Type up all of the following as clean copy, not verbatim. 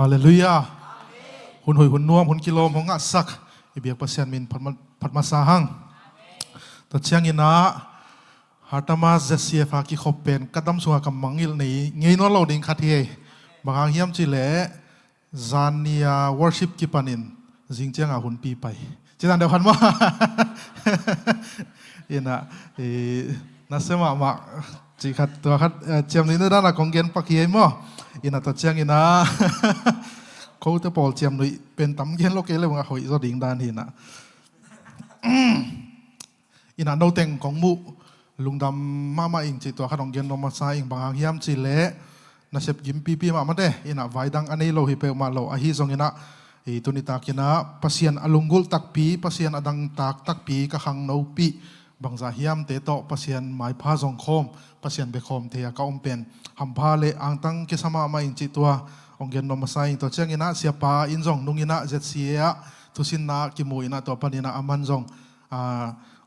ฮาเลลูยาหุ่นหอยหุ่นนวมหุ่นกิโลมของงัดสักอีเบียกเปอร์เซ็นต์มินพัดมาสาหังแต่เชียงอินะฮาร์ตมาเจสเซียฟากิขบเป็นกระดมสัวกับมังอิลนี้เงี้ยนวลเราดิ่งขัดเฮบางเฮียมจิเล่จานียวอร์ชิปกิปานินจิงเจียงอาหุ่นปีไปจีนันเดียวกันมั้งอินะนัสเซมามาจีขัดตัวขัดเจียมนี้นั่นนะของเกณฑ์ปักเฮียมั้งอินะตัวเชียงอินะเขาจะปอลเจียมเลยเป็นตั้มเย็นโลกเกเลยว่าเขาอีกดิ่งดานหินะอินะโนเต็งของมุลุงดำมาเองจิตัวขัดของเย็นลงมาใส่เองบางเฮียมจิเล่น่าเสพยิ้มปีมาเด้อินะไว้ดังอันนี้เราฮิเปมาเราอาฮิซงอินะตัวนี้ตากินะภาษาอัลลุงกุลตักปีภาษาอดังตักปีกะขังโนปีบางสาเฮียมเตโตภาษาหมายพาซงคมภาษาเบคอมเทียก็อมเป็นหัมพาเลอังตังกิสมามาเองจิตัวองเกนนอมาไซตัวเชียงอินะเสียปาอินซงนุงอินะเจ็ดเสียทุสินนะกิมูอินะตัวปนินะอามันซง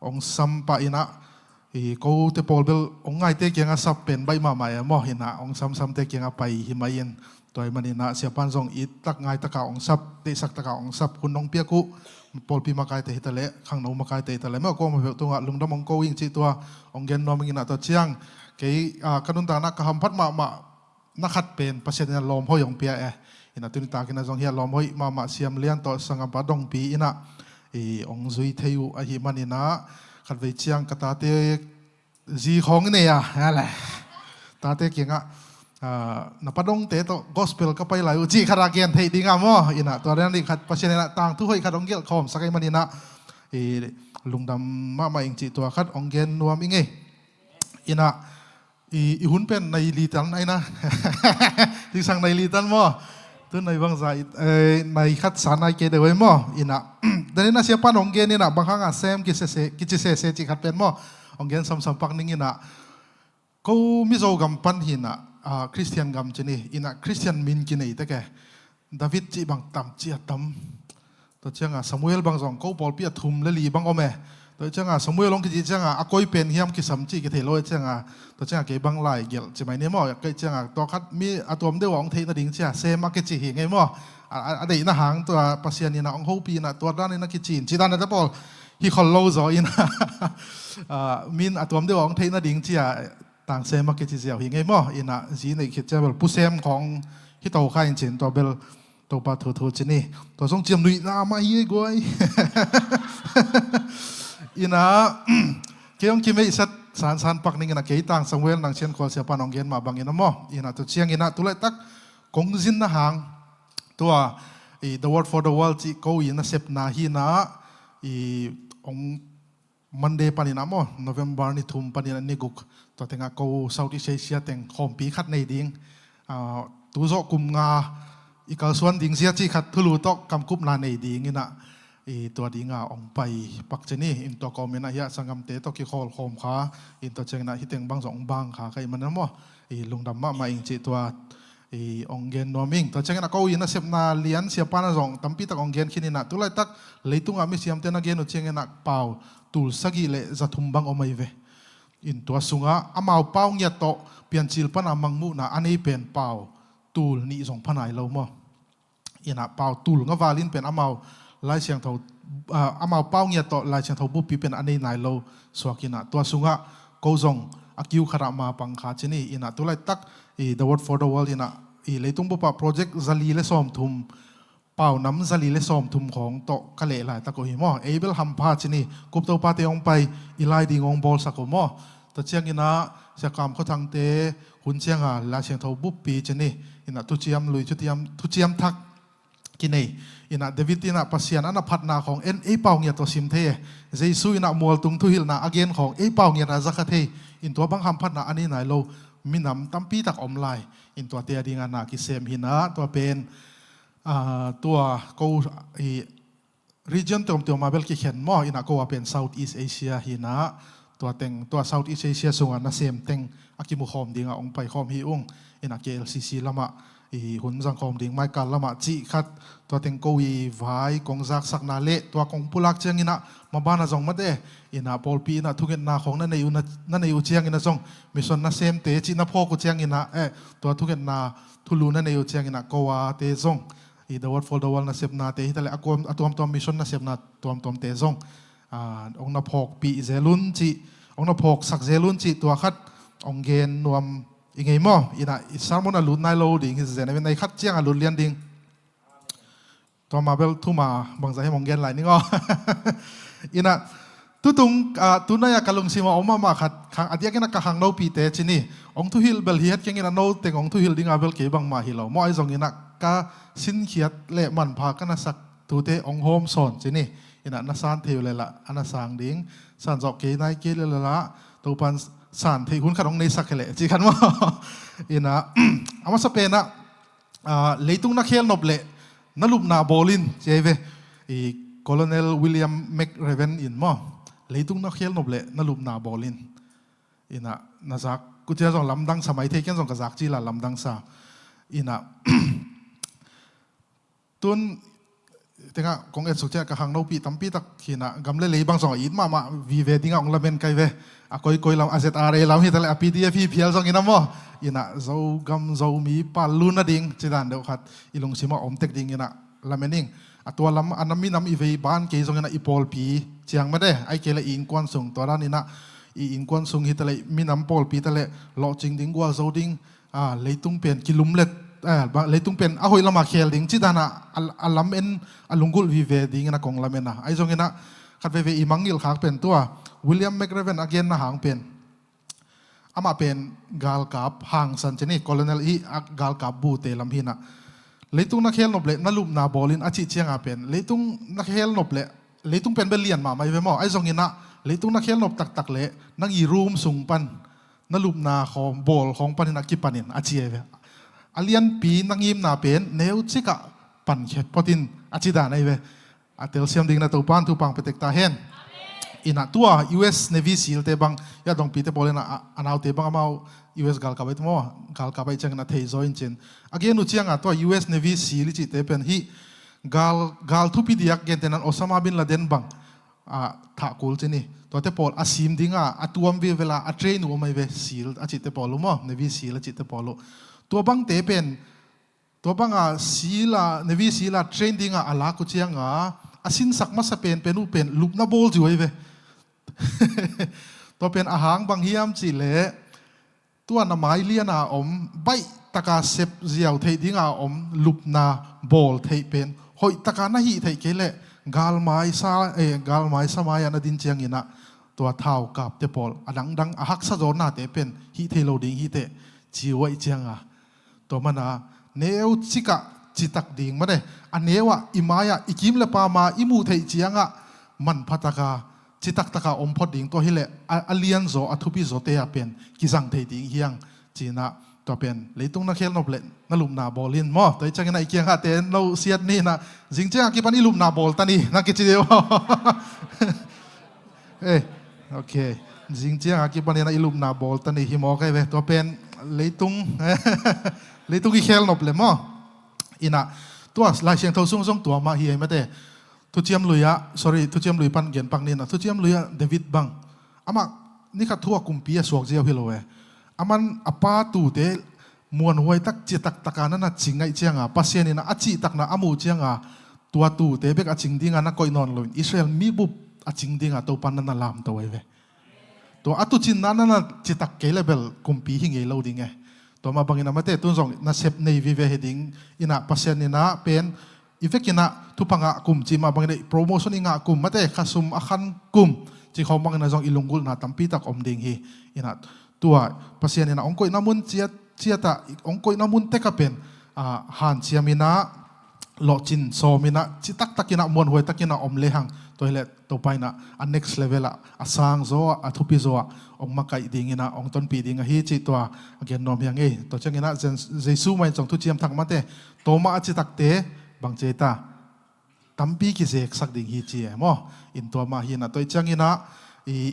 องซัมปาอินะกูเตปอลเบลองไงเตเกียงอาสับเป็นใบมาใหม่มอหินะองซัมเตเกียงอาไปหิมายินตัวมันอินะเสียปันซงอิตักไงตะกาองซับเตสักตะกาองซับคุณน้องเปียกุปอลปีมาไกเตหิตะเละขังน้องมาไกเตหิตะเละเมื่อก็มาเผยตัวลุงดำองโกวิ่งจิตัวองเกนนอมิงินะตัวเชียงเกี่ยกันุนตานักฮัมพัดมานักขัดเป็นประเสริฐลมห้อยองเปียอินะตุนิตากินะจงเฮียลมห้อยมาเสียมเลี้ยนต่อสังกัปดงปีอินะองซุยเทียวอหิมันอินะขัดไปเชียงกตาเตจีของเนี่ยอะไรตาเตเกียงนับปดงเตโตกอสเปลก็ไปหลายอุจิขราเกียนเทดิงามออินะตัวนั้นดิขัดประเสริฐนะต่างทุกห้อยขัดองเกลคอมสักไอมันอินะลุงดำมาเองจิตัวขัดองเกนรวมอิงอินะอีหุ่นเป็นในลีตันไอ้นะที่สั่งในลีตันมั้งตัวในบางสายในคัดสารในเกเดไว้มั้งอินะแต่นี่นะเสียปันองเกนนี่นะบางครั้งเซมกิจเสจิขัดเป็นมั้งองเกนสัมปักนิ่งอินะเขามิโซกัมปันหินะคริสเตียนกัมจีนี่อินะคริสเตียนมินกินไอ้แต่แกดาวิดจีบางตัมจีตัมตัวเจ้าซามูเอลบางสองเขาปอลปีทุ่มเลลีบางอเมตัวเจ้าสมุยลงกิจเจ้าอากอยเป็นเฮียมกิสัมจีกิเทโลเจ้าตัวเจ้าเก็บบังไหลเกี่ยวใช่ไหมเนี่ยมั่วก็เจ้าตัวคัดมีอะตัวมันได้หวังเทนดิ่งเจ้าเซมากิจิหิงไงมั่วอดีตนะหางตัวปัสยานีนะองฮูปีนะตัวด้านนี้นักกิจินจีด้านนั้นจะบอกฮิคอลโลซอินะมินอะตัวมันได้หวังเทนดิ่งเจ้าต่างเซมากิจิเจ้าหิงไงมั่วอินะจีในคิดเจ้าแบบผู้เซมของฮิโตข้าอินจินตัวเบลตัวปาทูจีนี่ตัวทรงเจียมดุยนามาเยี่ยกวยอินะเกี่ยงกิมไม่สัตสารปักนิ่งนะเกี่ยต่างสังเวลนังเชียนคอเสียปานองเกนมาบางอินะมั่งอินะตัวเชียงอินะตัวเล็กตักกงจินนะหางตัวthe word for the world ที่เขาอินะเซปนาฮีนะองมันเดย์ปานินะมั่ง November นี่ทุ่มปานินะนี่กุกตัวเต็งเขา Southeast Asia เต็งคอมปีขัดในดิ่งตัวโซกุมงาอีกส่วนดิ่งเสียที่ขัดทุลุตกกำกุบนาในดิ่งอินะตัวดิ่งองไปปักเจนี่อินตัวคอมเมนะเฮียสังกัมเตตกิโคลคอมขาอินตัวเจนะฮิตเต็งบางสองบางขาใครมันนั่นมั้งลุงดำมาอิงจิตัวองเกนนอมิงตัวเจนะเขาอินะเสพนาเลียนเสียปานะสองตั้มปีตักองเกนขินินะตัวไรตักเลยตุงอามิเสียมเตนะเกนุเจนะเป่าตูลสกิเลจะทุ่มบังอไม่เวอินตัวสุงะอามาเป่าเงียโตเปลี่ยนจิลปนามังมุนะอันนี้เป็นเป่าตูลนี่ส่งพนัยเรามั้งอินะเป่าตูลงะวาลินเป็นอามาลายเชียงเท่าอามาเป้าเงียต่อลายเชียงเท่าบุปผีเป็นอันนี้นายโลสวากินะตัวสุงะกูจงอากิวขรามาปังขาชนีอินะตัวไรตักthe word for the world อินะเลยตุงบุปผาโปรเจกต์ซาลีเลสอมทุมเป่าน้ำซาลีเลสอมทุมของโตกะเล่หลายตะโกหิมอเอเบลฮัมพาชนีกุบตัวปาเตองไปอีไลดีงงบอลสักมอตัวเชียงอินะเสียกรรมเขาทางเตหุ่นเชียงลายเชียงเท่าบุปผีชนีอินะทุเจียมลุยทุเจียมทักกินอินะเดวิดอินะปัสยานะพัดนาของเป่าเงียตัวซิมเทเจสุอินะมัวตุงทุหิลนะอเกนของเป่าเงียนะซักเทอินตัวบังคับพัดนาอันนี้ไหนโลมินำตั้มปีตักอมไลอินตัวเตียดิงานากิเซมหินะตัวเป็นตัวกูregion ตัวมาเบลกิเขนมออินะกูว่าเป็น South East Asia หินะตัวเต็งตัว South East Asia ส่งนะเซมเต็งอากิมุคอมดิงาองไปคอมฮิอุงอินะ KLCC ละมะ หุ่นสังคมดิ่งไม่กันละมาจีขัดตัวเต็งโกวีไว้กงจักสักนาเละตัวกงปุลักเชียงอินะมาบ้านน่ะจงมาเด้อินะพอลปีน่ะทุกเงินนาของนั่นในอยู่เชียงอินะจงมิส่วนน่ะเซมเตจีน่ะพ่อกูเชียงอินะตัวทุกเงินนาทุลูนั่นในอยู่เชียงอินะก็ว่าเตจงthe word for the world น่ะเสพนาเตฮิตะเลอะกวมอะตัวมิส่วนน่ะเสพนาตัวเตจงองน่ะพอกปีเจลุนจีองน่ะพอกสักเจลุนจีตัวขัดองเกนนวมอีกไงมั่งอินะอิสามมันหลุดนายโลดิ่งฮิเซนในขัดเชียงหลุดเลียนดิ่งตัวมาเบลทุ่มาบางใจให้มองเงินไหลนี่ก็อินะตุงตุนายกะลุงซิมาออกมาขัดขังอาทิตย์กันนักขังโนปีเตชินีองทุฮิลเบลเฮียดยังอินะโนเต็งองทุฮิลดิ่งอาเบลเก็บบางมาฮิโลมอไอซองอินะกะสินเขียดเละมันพากันนัสักตุเตองโฮมสอนชินีอินะนัสานเทวเลยละอันนัสางดิ่งสานจอกเกยนายเกยเลยละตัวปันสานที่คุณขัดองในสักเลยจีขันว่าอินะอามาสเปนะเลยตุงนักเขียนนบเละนั่นลูกนาบอลินเจเวโคลเนลวิลเลียมแมคเรเวนอินมั่งเลยตุงนักเขียนนบเละนั่นลูกนาบอลินอินะนักกูเจอส่งลำดังสมัยเที่ยงส่งกระซักจีละลำดังซาอินะตุนเต็งอ่ะคงเอ็ดสุดเจ้ากับหางโนปีตั้มปีตักขีนะกำเล่เลยบางส่งอินมาวีเวดิ้งอ่ะองละเมนไกเวอะคอยเราอาเซตอาร์เอเราฮิตเลยอะพีดีเอพีพีเอลส่งอินนะมั่งอินะเจ้ากำเจ้ามีปาลูน่าดิ้งจีดันเดียวขัดอีลงชิมาอมเต็กดิ้งอินะละเมนิงอะตัวลำอันนั้นมีน้ำอีเวบ้านเกยส่งอินะอีพอลปีเจียงไม่ได้ไอเกลอินกวนส่งตัวนั้นอินะอินกวนส่งฮิตเลยมีน้ำพอลปีทะเลหล่อจริงดิ้งกว่าเจ้าดิ้งเลยตุ้งเปลี่ยนกิลุมเล็ดเลยตุ้งเป็นอาหอยละมาเขียลดิ้งจีดานะอัลลัมเอ็นอัลลุงกุลวิเวดิ้งนะกงละเมนะไอส่งอินะขัดเวอีมังยิลขากเป็นตัววิลเลียมแมคเรเวนอเกนนะหางเป็นอามาเป็นกาลกับหางสันเจนี่โคลเนลอีกาลกับบูเตลัมพินะเลยตุ้งนักเฮลนบเละนั่นลูกนาบอลินอาชิเชียงอาเป็นเลยตุ้งนักเฮลนบเละเลยตุ้งเป็นเบลเลียนมาไม่เวมอไอส่งอินะเลยตุ้งนักเฮลนบตักเละนั่งยีรูมสูงปันนั่นลูกนาของบอลของปันนักกิปันินอาชีเวอเลียนปีนังยิมนาเป็นเนวชิกะปันเขปตินอาชิดานไอเวอาเตลเซียมดิ่งนาตัวปันตัวปังเปเตกตาเฮนอินะตัว US Navy SEAL เตบังยาดองปีเตบอลนะอันเอาเตบังเอา US กาลกับไปทั้งหมดกาลกับไปจังนะเทยจอยน์เจนอาเกนุเชียงอ่ะตัว US Navy SEAL จิเตเป็นฮีกาลทุปีดียกเกนเตนันอสมาบินลาเดนบังถ้ากูลเจนี่ตัวเตปอลอาซิมดิ่งอ่ะตัวมเวลาเทรนอุไม่เว SEAL อาจิเตปอลลุมั้ง Navy SEAL จิเตปอลตัวบังเตเป็นตัวบังSEAL Navy SEALเทรนดิ่งอาลากุเชียงอาสินสักมาสเปนเป็นอุเป็นลูกนาบอลจุยเวตัวเป็นอาหารบางเฮียมจีเล่ตัวน้ำไม้เลียนาอมใบตะกาเซบเจียวเทดิ้งอาอมลุบนาบอลเทเป็นหอยตะกาหน้าหีเทเกเล่กาลไม้กาลไม้สมัยนัดินเจียงอินะตัวเท้ากับเตปอลดังอาหักสะโจนาเตเป็นฮีเทโลดิ้งฮีเตจีไว้เจียงตัวมันเนวชิกะจิตักดิ้งมาเลยอันเนวอิมายอิกิมเลปามาอิมูเทเจียงมันพัตกาจิตักตะกาอมพอดิ่งตัวฮิเลอเลียนโซอทุพิโซเตียเป็นกิสังเทดิ่งเฮียงจีน่าตัวเป็นเลยตรงนักเขลนบเล่นนั่นลุมนาบอลินมั้งแต่จังไงอีกอย่างเตนเราเสียดนี่นะจริงๆกี่ปันนี่ลุมนาบอลตันนี่นักกิจเดียวโอเคจริงๆกี่ปันนี่นะลุมนาบอลตันนี่ฮิมอกไอเวตัวเป็นเลยตรงอีเขลนบเล่นมั้งอินะตัวลายเสียงเท่าส่งตัวมาเฮียไม่ได้ทุเจียมลุยทุเจียมลุยปันเกียนปังนี่นะทุเจียมลุยเดวิดบังอามานี่ขัดทั่วกุมปีสวกเจียวฮิโลเออามันอปาตูเตมวนหวยตักจิตักตะการนั่นนะจิงไอเจียงปัสเซียนี่นะอจิตักนะอามูเจียงตัวตูเตเบกอจิงดิ้งนักก้อยนอนลอยอิสราเอลมีบุบอจิงดิ้งตัวปันนั่นน่ะลามตัวเวตัวอตุจินนั่นน่ะจิตักเกลเบลกุมปีหิงเอลดิ้งตัวมาบังอินะมาเตตุนส่งน่ะเซฟในวิเวเฮดิ้งอินะปัสเซียนี่นะเป็นอีเฟกินะทุพังกุมจีมาบางทีโปรโมชั่นอิงกุมมาเตะขัสุมอาคันกุมจีเขาบางทีจงอิลงกุลนะตั้มปีตักอมเด้งฮีอินะตัวภาษาเนี่ยนะองค์ก้อยน้ำมันเจียตาองค์ก้อยน้ำมันเตะเป็นหันเชียมินะหล่อจินโซมินะจิตักตักินะมวนหวยตักินะอมเลหังตัวเล็ตัวไปนะอัน next level สร้างโซทุพิโซองมาไกดิ่งนะองต้นปีดิ่งฮีจีตัวเกียนนอมยังไงตัวเจ้าเนี่ยนะเจซูไม่จงทุเจียมทักมาเตะตัวมาจิตักเตะบางเจตาตั้มปีกิเซกสักดิ่งฮีจีมั้งอินตัวมาฮีนะตัวเจ้าเนี่ยนะ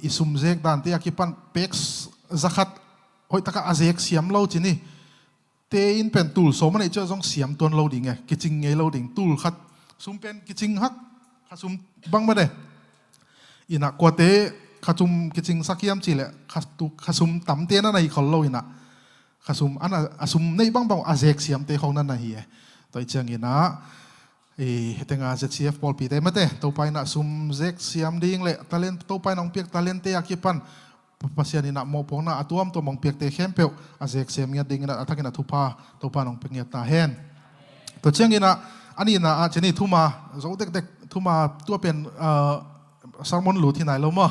อิสุมเซกดันเตียกิปันเป็กสักหอยตะกะอาเซกเสียมเล่าจีนี่ เตอินเป็นตูลสมันไอเจ้าต้องเสียมตัวเราดิ่งไงกิจิงไงเราดิ่งตูลขัดซุมเป็นกิจิงฮักขัดซุมบังมาเด้อินักกว่าเตขัดซุมกิจิงสักยามจีเลยขัดซุมตั้มเตนั่นไอคนเราอินักขัดซุมอันน่ะซุมในบังอาเซกเสียมเตของนั่นน่ะเฮียตัวเชียงอินักแต่งานเซียฟบอลปีเตมาเตตัวไปน่ะซุมเซกเสียมดิ่งเลยตาเลนตัวไปน้องเปียกตาเลนเตอากิปันpasien ina mo pong na atuam to mong piak te khempeu azek sem ngia ding na athakina thupa topa nong pengya ta hen to cheng ina ani na a cheni thuma zo tek tek thuma tua pen salmon lu thi nai lo mo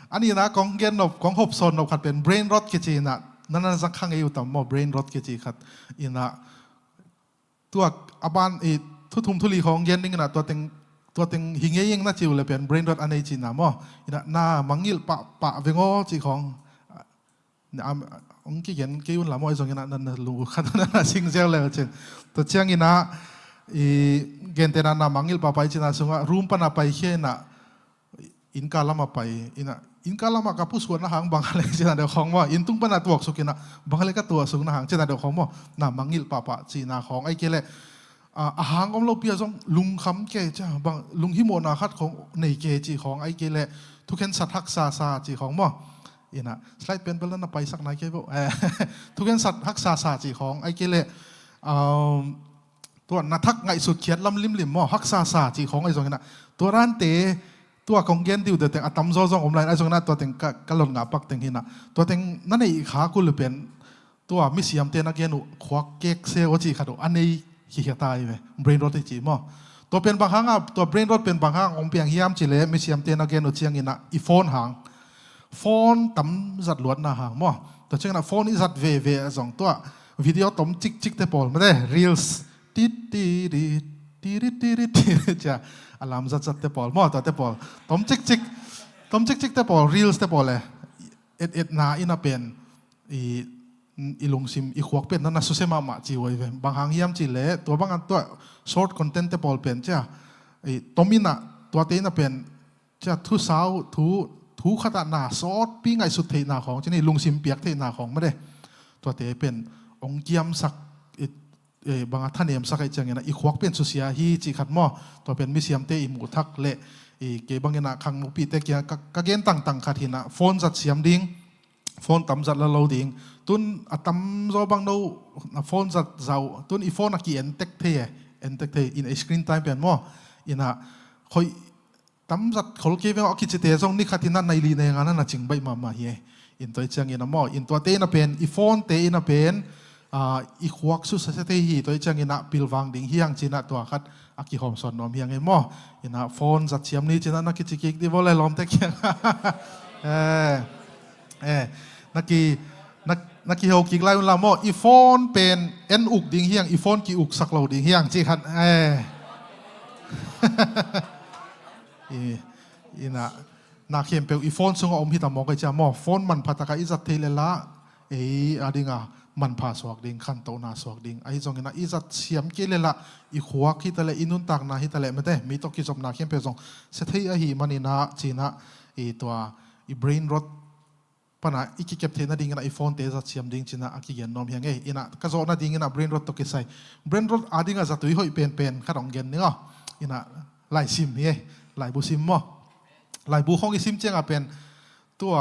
ani na kong gen nop kong hop son nop khat pen brain rot ke chi na nana sang khang eu tam mo brain rot ke chi khat ina tua aban e thuthum thuli khong gen ding naตัวเต็งหิงเองน่าจิวเลยเป็น brain rot อันนี้จีน่ะมั้งอินะมังยิลปะเวงอจีขององค์กี่เย็นกี่วันละมั้งไอ้ส่วนนั้นนั่นรู้ขนาดนั้นชิงเซลเลยจริงตัวเชียงอินะเกณฑ์เตนันมังยิลปะไปจีน่ะส่งว่ารูมปนไปเขียนน่ะอินกาลามาไปอินกาลามากับผู้ส่วนนะหางบางอะไรจีน่ะเดี๋ยวของว่าอินตุ้งปนตัวสุกินะบางอะไรก็ตัวสุกนะหางจีน่ะเดี๋ยวของว่าน่ะมังยิลปะจีน่ะของไอ้เกล้อาหารของเราเปียจงลุงคำเกจ้าบางลุงฮิโมนาคัดของในเกจีของไอเกเลทุกเห็นสัตว์ทักษาศาจีของมั้งอีน่ะสไลด์เป็นแล้วนะไปสักไหนเก็บทุกเห็นสัตว์ทักษาศาจีของไอเกเลตัวนัทักไงสุดเขียนลำลิมมั้งทักษาศาจีของไอส่วนนั้นตัวร้านเตตัวของเกนดิวแต่อัตมโซซองอมไลน์ไอส่วนนั้นตัวเต็งกะหล่นงาปักเต็งหินะตัวเต็งนั่นไอขากุลเป็นตัวมิสยามเตนักเกนุควักเก๊กเซวจีขัดอันนี้ขี้เหี้ยตายไป brain rot จีมั้งตัวเป็นบางครั้งตัว brain rot เป็นบางครั้งองเปียงเฮียมจีเล่ไม่เสียมเตนเกนอุเชียงอินะอีโฟนหางโฟนตั้มจัดลวดนะหางมั้งตัวเช่นน่ะโฟนอีจัดเวสองตัววิดีโอต้มจิกเตปอลไม่ได้ reels ตีจ้ะอารมณ์จัดเตปอลมั้งตัวเตปอลต้มจิกเตปอล reels เตปอลเลยเอ็ดนาอินะเป็นอีลงซิมอีขวกเป็นนั่นนะสุเซมาจีไว้เว้บางครั้งยามจีเล่ตัวบางอันตัว short content แต่พอเป็นจ้ะตัวมินะตัวเต้นเป็นจ้ะทุสาวทุขตาหนาซอสปีไงสุดเทนาของจะนี่ลงซิมเปียกเทนาของไม่ได้ตัวเต้เป็นองเกียมสักบางท่านเอ็มสักไอจังเงี้ยนะอีขวกเป็นสุเสียฮีจีขัดหม้อตัวเป็นมิเซียมเตอีหมูทักเละเก็บบางเงี้ยนะขังมุปีเตเกียกะเกนต่างขัดหินะโฟนจัดเสียมดิ้งโฟนต่ำจัดละเราดิ้งตุนอัตมโซบังโนโฟนจัดเจ้าตุนอีโฟนนักเกียนเต็กเทอินไอสกรีนไทม์เป็นมั้งอินะคอยตั้มจัดเขาเกี่ยวกับกิจเตะส่งนี่ขัดที่นั่นในลีในงานนั้นจริงใบมาเฮียอินตัวเชียงอินะมั้งอินตัวเตน่ะเป็นอีโฟนเตน่ะเป็นอีขวักสุดเสถียรตัวเชียงอินะปิลวังดิ่งเฮียงจีน่ะตัวขัดอากิหอมสอนนอมเฮียงไงมั้งอินะโฟนจัดเชียมนี่จีน่ะนักกิจกิจที่ว่าอะไรล้อมเต็กเฮียงนักกีฬากิกไล่อุลามออีโฟนเป็นเอ็นอุกดิ่งเฮียงอีโฟนกีอุกสักเหล่าดิ่งเฮียงจีขัดอีน่ะนักเขียนเปลอีโฟนซึ่งอมพิตามอกไอจามอโฟนมันพัตกาอิจัดเทเลละอดิ่งมันพาสวกดิ่งขันโตนาสวกดิ่งไอจงอินะอิจัดเสียมเกเลละอีขวกฮิตเลอินุนตักนาฮิตเลไม่ได้มีตกิจบนักเขียนเปลจงเสถียรหิมันอินะจีน่ะตัวอีเบรนรถปนะอีกเก็บเทน่าดิ่งนะไอโฟนเตจัดเสียมดิ่งจีน่ะอากิเย็นนอมเฮียงอินะก็โซน่าดิ่งนะเบรนรถตกิใส่เบรนรถอดิ่งจัดตุยหอยเป็นข้าดองเย็นนี่ก็อินะไล่ซิมเฮ้ไล่บุซิมมั้งไล่บุห้องอีซิมเจ้าเป็นตัว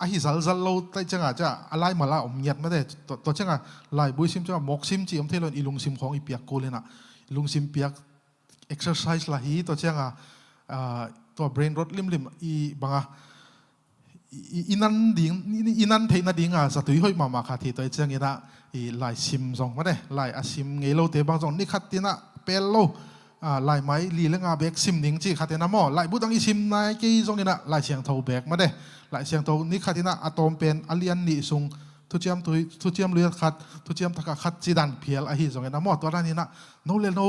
อาฮิซัลเราแต่เจ้าจะอะไรมาละอมเงียบไม่ได้ตัวเจ้าไล่บุซิมเจ้าหมกซิมจีอมเทลอนอีลุงซิมของอีเปียกกูเลยนะลุงซิมเปียกเอ็กซ์ไซส์ละฮีตัวเจ้าตัวเบรนรถลิมอีบางอีนั่นดิ่งอีนั่นเทน่าดิ่งสัตว์หอยมาคาทีตัวเจ้าเงี้ยนะไล่ซิมซองไม่ได้ไล่อาซิมเงี้ยเราเตะบางซองนี่ขัดที่น่ะเป็นโลไล่ไม้ลีเรื่องอาเบกซิมดิ้งจีขัดที่น่ะหม้อไล่บุตังอีซิมนายกี่ซองเงี้ยนะไล่เสียงเท้าเบกไม่ได้ไล่เสียงเท้านี่ขัดที่น่ะอะตอมเป็นอเลียนนี่ซงทุเจียมเลือดขัดทุเจียมตะกะขัดจีดันเพียลอาฮิซองเงี้ยนะหม้อตัวนั้นนี่นะโนเลโน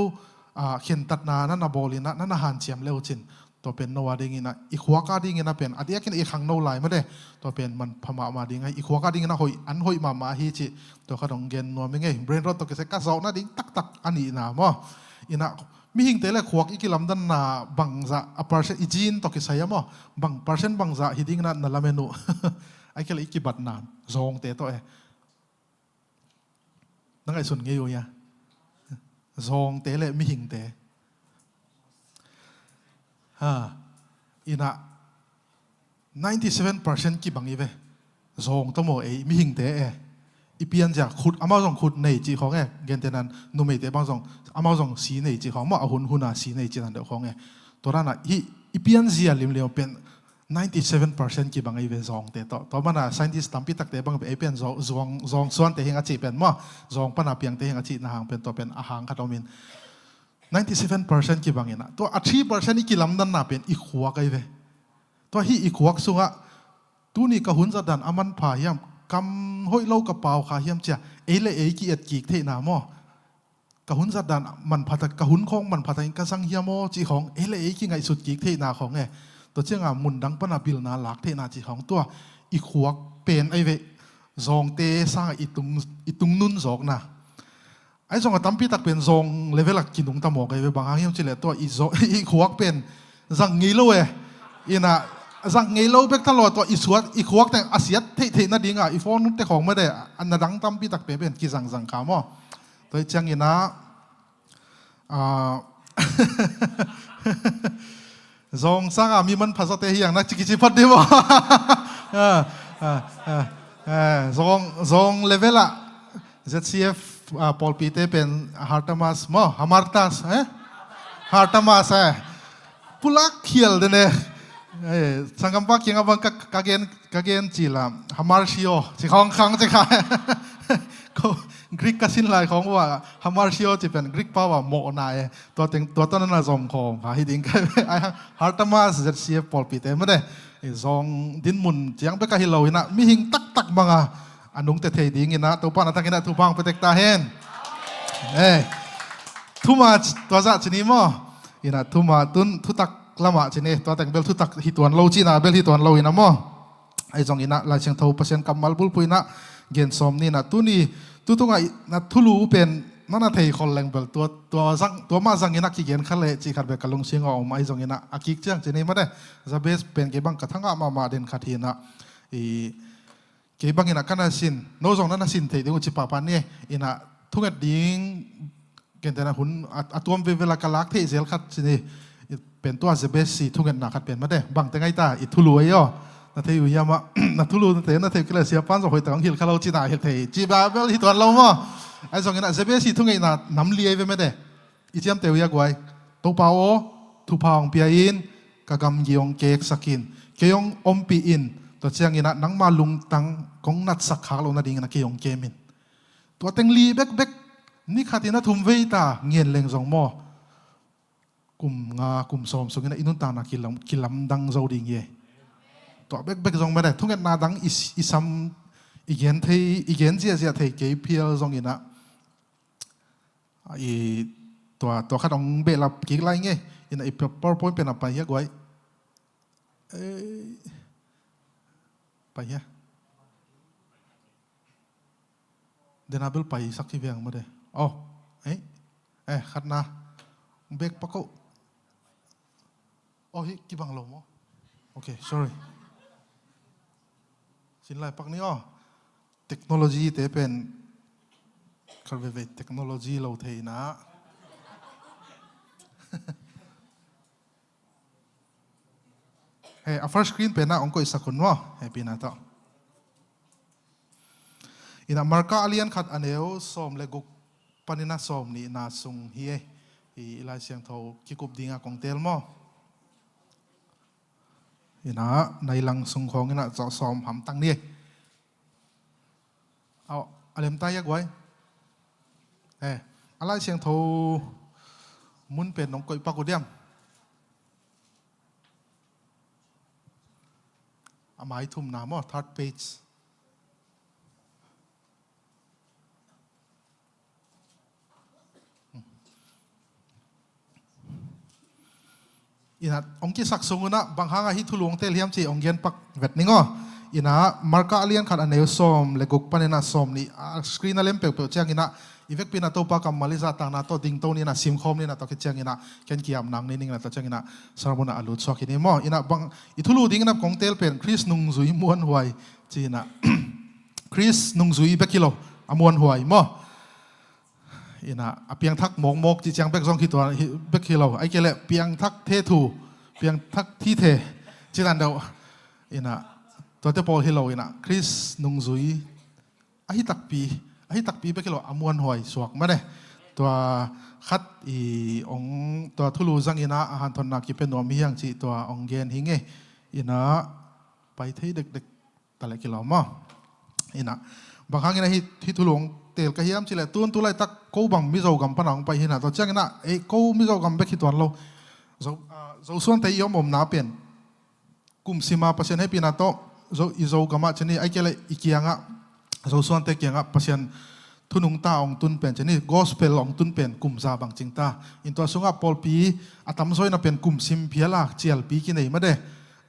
เขียนตัดนานั่นน่ะบอลินะนั่นน่ะหันเชียมเร็วจินตัวเป็นโนวาดิ่งนะอีขวากาดิ่งนะเป็นอันนี้กินอีขังโนไลไม่ได้ตัวเป็นมันพม่ามาดิ่งไงอีขวากาดิ่งนะหอยอันหอยมาฮิจิตัวขนมเกนนัวไม่ไงเบรนรถตัวเกษตรกษนะดิ่งตักอันนี้นะมั้งอินะมีหิงเตะเลยขวากอีกิลำดันนะบังจะอัปเปอร์เซนอีจีนตัวเกษตรมั้งบังเปอร์เซนบังจะฮิดิ่งนะนั่นละเมนูไอ้แค่อีกิบัดนานซองเตะตัว นั่งไอ้ส่วนเงี้ยอยู่เนี่ยซองเตะเลยไม่หิงเตะอินะ97% กี่บังอีเวซองต้องโมเอไม่หิงเตะอีเปียนจากขุดอามาส่งขุดในจีของเกณฑ์เตนั้นนุ่มเตะบางส่งอามาส่งสีในจีของมาเอาหุ่นสีในจีนั่นเดียวของตัวนั้นอีเปียนเสียลิมเลียวเป็น97% กี่บังอีเวซองเตะต่อมาน่ะ scientist ตั้มพิตักเตะบังเป็นเป็นซองส่วนเตะเฮงอาชีเป็นมั่วซองปนาเปียงเตะเฮงอาชีนะฮางเป็นตัวเป็นอาหารขัดอมิน97% กี่บังนะตัว3% อีกกี่ลำดันน่ะเป็นอีขวกไอเวตัวอีขวกสุงะตัวนี้ก็หุ่นจะดันอามันพายามกำห้อยเล่ากระเป๋าขาเฮียมเจ้ากี่กี่เทน่ะมั่วกะหุ่นจะดันมันพัดกะหุ่นของมันพัดกะสังเฮียมอจีของกี่ไงสุดกี่เทน่ะของตัวเจ้ามุนดังปนาบิลนาหลักเทนาจีของตัวอีขวกเป็นไอเวซองเตสร้างอีตุงนุ่นซอกนะไอ้ซองตั้มพี่ตักเป็นซองเลเวลกินตุงตะหมอกไอเวบางครั้งยังเฉลี่ยตัวอีขวกเป็นสังงี้โลอีน่ะสังงี้โลเบกตลอดตัวอีขวกแต่อาเซียเทน่าดีง่ะอีฟอนนุ่นแต่ของไม่ได้อันนั้นดังตั้มพี่ตักเป็นกี่สังขามอตัวเจ้างี้นะซองสังมีมันภาษาเตะอย่างนักจิกิจิพัดดีบ่ซองเลเวลอะ ZCF ปอลปีเตเป็นฮาร์ตมาสมั้งฮามาร์ตัสฮาร์ตมาสปุลักเขียลเดเน่สังกัมปักยังบังกะเกนจีลาฮามาร์ชิโอจีของขังจีค่ะกรีกกสินลายของว่าฮามาร์ชิโอจะเป็นกรีกป้าว่าโมนายตัวต้นนั้นซองของหาหิดิงกันไอ้ฮาร์ตมาส ZCF ปอลปีเตไม่ได้ซองดินมุนเจียงไปกะฮิโลนะมีหิงตักบังอันนุ่งเตะดิ่งนะตัวป้านักกินนะทุพังไปเตกตาเห็นทุมาตัวจ่าชนิดมั้งนะทุมาทุตักละมาชนิดตัวแต่งเบลทุตักฮิตวันโลจีนะเบลฮิตวันโลอินะมั้งไอ้จงอินะลายเชียงทูเปอร์เซ็นต์กำมัลบุลปุยนะเกณฑ์สมนี่นะตุงไงนะทุลูเป็นนั่นนะเทยคนแรงเบลตัวมาสังอินะกี่เกณฑ์ขั้นเลยจีขัดเบลกะลงเชียงออกมาไอ้จงอินะอากิกเจียงชนิดไม่ได้จะเบสเป็นเก็บังกระทั่งมาเด่นขัดทีนะเก็บางอินะกันน่ะสินโน้ตสองนั้นน่ะสินเทดิวจิปาปันเนี่ยอินะทุกอย่างดิ้งเกณฑ์แต่ละหุ่นตัวเวลากลักเทเซลคัดสินี่เป็นตัวเซเบสซีทุกอย่างนักขัดเป็นมาได้บางแต่ไงตาอิทุลุยอ่ะนาเทอยู่ยามะนาทุลุนาเทก็เลยเสียปันสองคนแต่ของฮิลคาโลจีน่าฮิลเทจีบาเบลฮิตวันเรามั้งไอ้สองอินะเซเบสซีทุกอย่างน่ะน้ำเลี้ยไปไม่ได้อีเจียมเตียวยากไว้ตัวเปล่าทุพองเปียอินกะกำยองเกกสกินเกยองอมปีอินตัวเชียงอินะนังมาลุงตังกงนัดสักขาลงนาดิ่งนะเกยองเกมินตัวเต็งลีเบกนี่ขัดอินะทุ่มเวตาเงียนเล็งสองหม้อกลุ่มงากลุ่มสมสุกินะอินุนตานะกิลำดังเจ้าดิ่งเย่ตัวเบกสองไม่ได้ทุกอย่างนาดังอิซัมอีเกนเทอีเกนเจียเทเกยเพียลสองอินะอีตัวขัดองเบลับกิกไรเงี้ยอินะอีพอร์พอยต์เป็นอะไรเยอะกว่าไปเฮียเดนาเบลไปสักที่เวียงมาเด้อ๋อขัดนะเบกปะก็อ๋อฮิกี่บังลมอ๋อโอเค sorry สินไลปักนี้อ๋อเทคโนโลยีเตเป็นคาร์เวเวเทคโนโลยีเราเทนะfirst screen เป็นนะองค์ก็อิสระคนวะเป็นนะต่ออินะมาร์กาอเลียนขัดอันเอวสมเลกุกปนินาสมนี่นาซุงเฮียอีลายเสียงเท่ากิกุบดิ้งกองเทลมั้งอินะในหลังซุงของอินะจะสมหำตั้งนี่เอาอะไรมตายยักไว้อะไรเสียงเท่ามุนเป็นองค์ก็อิปากกุเดียมหมายทุ่มน้ำอ๋อ third page อินะองค์กิสักสงนะบางครั้งฮิทุลวงเตลียมจีองเย็นปักเวทนิงอ๋ออินะมาร์กาเลียนขัดอันเนลซอมเลกุกปันเนน่าซอมนี่สกรีนนั่นเล่มเปล่าๆเจ้าอินะอีเวกปีน่าตัวปากกับมาลิซาต่างน่าตัวดิ่งตัวนี่น่ะซิมคอมนี่น่ะตัวคิดเจ้าอินะแค่กี่ยามนางนี่น่ะตัวเจ้าอินะสารบุญอาลุดสอกินี่มั้งอินะบางอิทุลูดิ่งนะกองเตลเป็นคริสนุงซุยม้วนหวยจีน่ะคริสนุงซุยเบกิโลอมวนหวยมั้ง ina apiang thak mong mok chi chang bek zong ki to bek hi lo ai ke le piang thak the thu piang thak thi the chi dan do ina to te pol hi lo ina Chris nung zui ahi tak pi bek hi lo amuan hoi suak ma de to khat i ong to thulu zang ina a han thon na ki pe nom hiang chi to ong gen hinge ina pai thei dek dek tale ki lo ma ina bang ina hi thulung tel ka hiam chile tun tu lai tak ko bang mi zo gam panang pai hina to chang ina e ko mi zo gam be khi ton lo zo suan te yom om na pen kum sima pasien he pina to zo gama chani ai kele ikianga zo suan te kianga pasien thunung ta ong tun pen chani gospel ong tun pen kum za bang chingta in to sunga pol pi atam soi na pen kum sim phiala chial pi ki nei ma de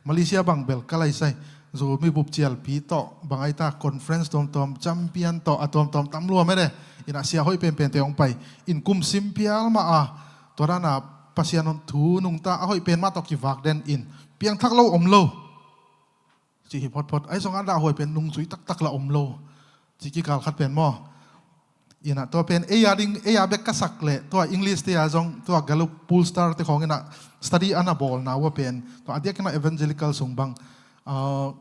Malaysia bang bel kalai sai zo mi bup chial pi to bangai ta conference tom champion to atom tam lu me de ina sia hoi pen te ong pai in kum sim pial ma a torana pasian thu nung ta a hoi pen ma to ki vak den in piang thak lo om lo chi hi pot ai song an da hoi pen nung chui tak la om lo chi ki kal khat pen mo ina to pen e ya bek ka sak le to english te a jong to galup pool star te khong ina study ana bol na wa pen to adia kana evangelical sungbang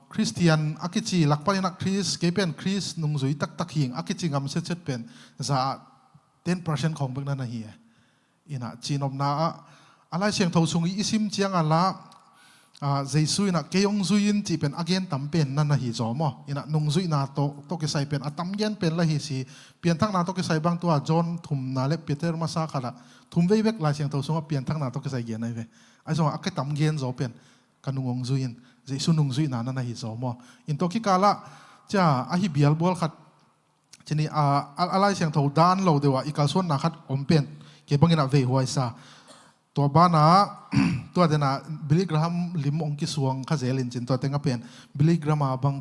Christian akichi lakpalina Chris kepen Chris nung zui tak hing akichi ngam set pen za 10% khong bek na hi ina chinom na alai siang tho sung isim chiang ala jesu ina keyong zuin chi pen again tam pen na hi zo mo ina nung zui na to ke sai pen atam gen pen la hi si pian thak na to ke sai bang to John thum na le Peter masa khala thum vei bek la siang tho sung pian thak na to ke sai gen ai ve ai so akatam gen zo pen kanungong zuin Jesu nung zui na hi zo mo in to ki kala cha a hi bial bol khat chini alai siang tho dan lo dewa ikal son na khat ompen ke bangina ve huai sa to bana to dena Billy Graham lim ong ki suang kha zelin chin to tenga pen Billy Graham bang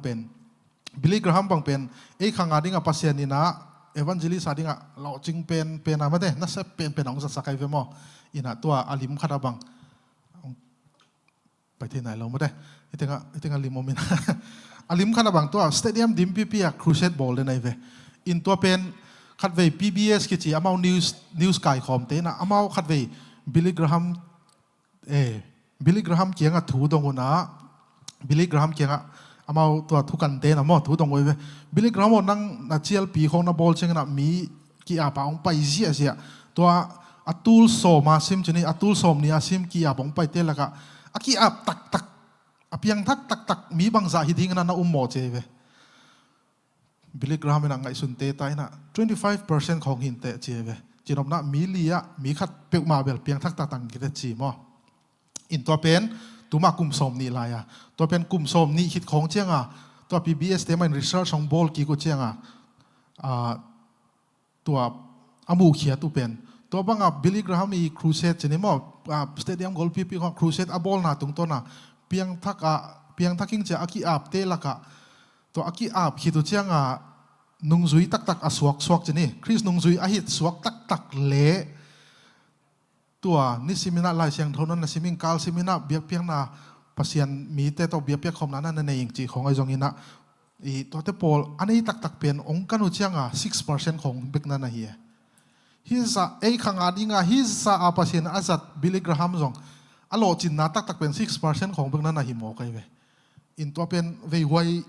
bang pen e khanga dinga pasien ina evangelist adinga lo ching pen amade na se pen ong sa sakai ve mo ina to alim khada bang pai the nai lo mo de itenga limomin alim khana bang to stadium dimpi a crusade ball de nai ve in to pen khat ve PBS ki chi amau news kai khom te na amau khat ve Billy Graham kianga thu dong na Billy Graham kianga amau to thu kan te na mo thu dong ve Billy Graham nang na chial pi khong na ball cheng na mi ki a pa ong pai zia to atul som asim chini atul som ni asim ki a bong pai te laka aki ap tak apiang tak mi bang za hi ding na ummo cheve Billy Graham na ngai sun te tai na 25% khong hin te cheve chinom na milia mi khat pek ma bel piang thak tang ki te chi mo in to pen tuma kum som ni la ya to pen kum som ni hit khong chenga to PBS te man research song bol ki ko chenga to amu khia tu pen to banga Billy Graham i crusade chini mo stadium goal pp crusade a ball na tung to na piang thaking cha aki ap te laka to aki ap hi tu changa nung zui tak aswak chini Chris nung zui a hit swak tak le tua ni simina lai siang thonon na siming kal simina biak piang na pasian mi te to biak piak khom na nei chi khong ai jong ina i to te pol ani tak pen ong kanu changa 6% khong bek na hi hisa ei khanga dinga hisa apasin azat Billy Graham zong alo chin na tak pen 6% khong bek na hi mo kai ve in to pen ve huai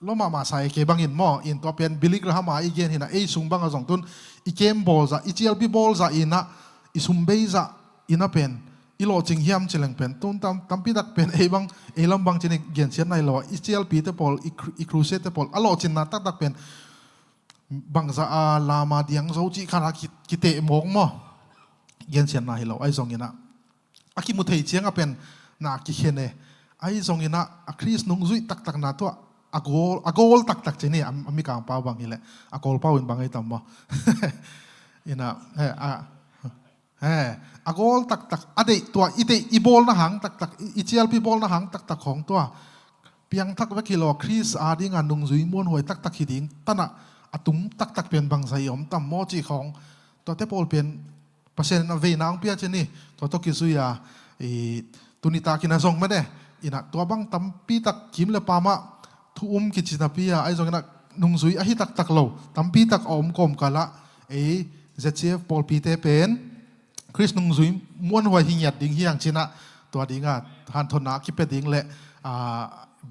loma ma sai ke bangin mo in to pen Billy Graham a igen hina ei sung bang azong tun i kem ball za i chlb ball za ina i sumbei za ina pen ilo ching hiam cheleng pen tun tampi dak pen ei bang ei lam bang chini gen chen nai lo i chlp te pol i crusade te pol alo chin na tak pen bang za a lama diang zo chi khana ki te mong mo gen chen na hi lo ai zong ina aki mu thei chiang a pen na ki khene ai zong ina a Chris nung zui tak na to agol tak chini ami kang pa bang hile agol pa win bangai tam mo ina agol tak ade to ite i bol na hang tak i chlp bol na hang tak khong to piang thak wa kilo Chris ading anung zui mon hoi tak hiding tana atum tak pen bang sai om tam mo chi khong to te pol pen pasen na ve nang pia chini to ki suya i tunita kina zong ma de ina to bang tam pi tak kim le pa ma thu ki china pia ai zong na nung zui a hi tak lo tam pi tak om kom kala ZCF Paul pi te pen Chris nung zui muan hoi hingyat ding hiang china tua dinga han thona kipe ding le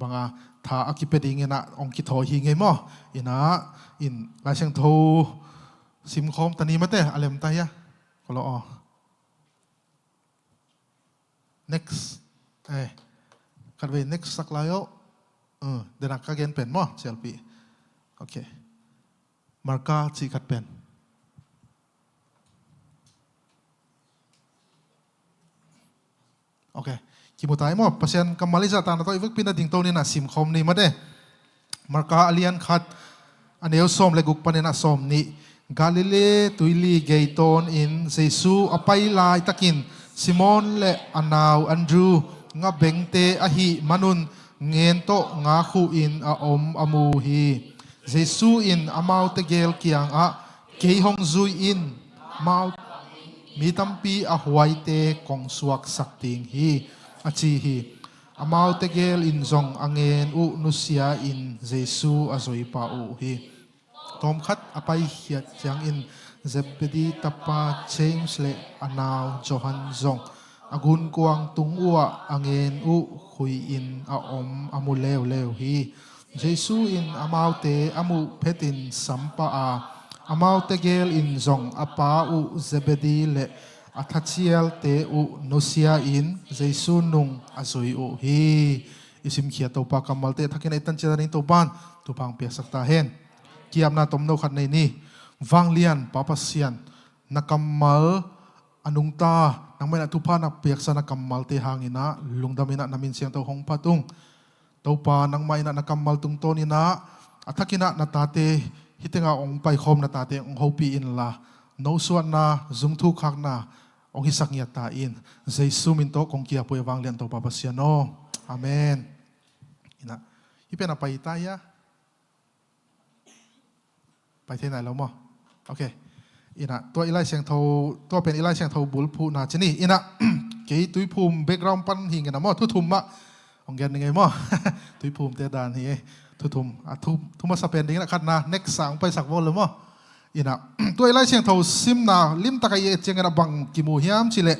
banga tha akipe ding ina ong ki tho hi nge mo ina in la sang tho sim khom tani mate alem ta ya kolo next kan we next sak layo denak ka gen pen mo selfie okay marka chi kat pen okay kimutai mo pasien kamali sa tan to ivek pinading to ni na sim khom ni made marka alian khat aneu som le guk panena som ni galile tuili geiton in jesu apai lai takin simon le anaw andrew nga bengte ahi manun ngen to nga khu in a amu hi jesu in amau te gel kiang a keihong zui in mau mi tampi a huai te kong suak sakting hi achi hi amau te gel in zong angen u nusia in jesu azoi pa u hi tom khat apai hiat chang in zebedi tapa james le anaw johan zong agun kuang tung uwa angen u hui in a amu lew lew hi jesu in amau te amu phetin sampa a amau te gel in zong apa u zebedi le athachial te u nosia in jesu nung azoi u hi isim khia to pa kamal te thakin aitan chadaring to ban tu pang pia sakta hen kiam na tom no khat nei ni wanglian papasian nakamal anung ta nangmai na tupa na piak sa nakamal te hangina lungdamina namin siang to hong patung to pa nangmai na nakamal tung to ni na athakina na tate hitenga ong pai khom na tate ong hopi in la no suat na zung thu khak na ong hisak nya ta in jesu min to kong kia po wanglian to papasian no amen ina hipena pai ta yaไปที่ไหนแล้วมั้งโอเคอินะตัวอีไลเสียงโทตัวเป็นอีไลเสียงโทบุลพูนาชนี่อินะกี่ตุยภูมิเบกกราวด์ปั้นหิงกันนะมั้งทุมมะองเกนยังไงมั้งตุยภูมิเตดานนี่ทุมทุมมาสเปนดิ้งนะคัดนะ next สั่งไปสักวันเลยมั้งอินะตัวอีไลเสียงโทซิมนาลิมตะกายเจียงกันนะบังกิมูฮิมชิเล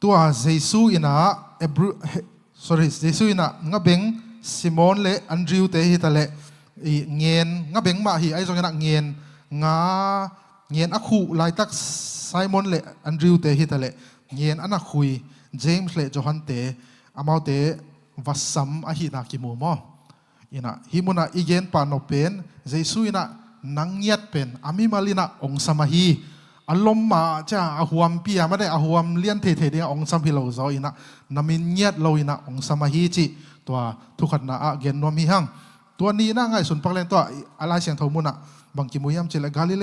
ตัวเจสุอินะเจสุอินะงะเบงซิมอนเลอันดริวเตฮิตะเลเงียนงะเบงมาฮีไอ้ตรงนั้นเงียนอะคูไลตักไซมอนเลอันดริวเตฮิตะเลเงียนอันนักคุยเจมส์เลจอฮันเตอามาวเตวัสซัมอะฮีนักกิมูมออินะฮิมุนะอีเกนปานอเป็นเจสุอินะนังเงียดเป็นอามิมาลินะองสมาฮีอารมณ์มาจ้าอาหวมปียไม่ได้อาหวมเลี้ยนเทเดียองสัมพิโลโซอินะนามินเงียดโลอินะองสมาฮีจิตัวทุกขณะเกนนวมฮิฮังตัวนี้น่าง่ายสุดปักเลนตัวอะไรเสียงทมุนะบางกิมุยามเจริญกาลิ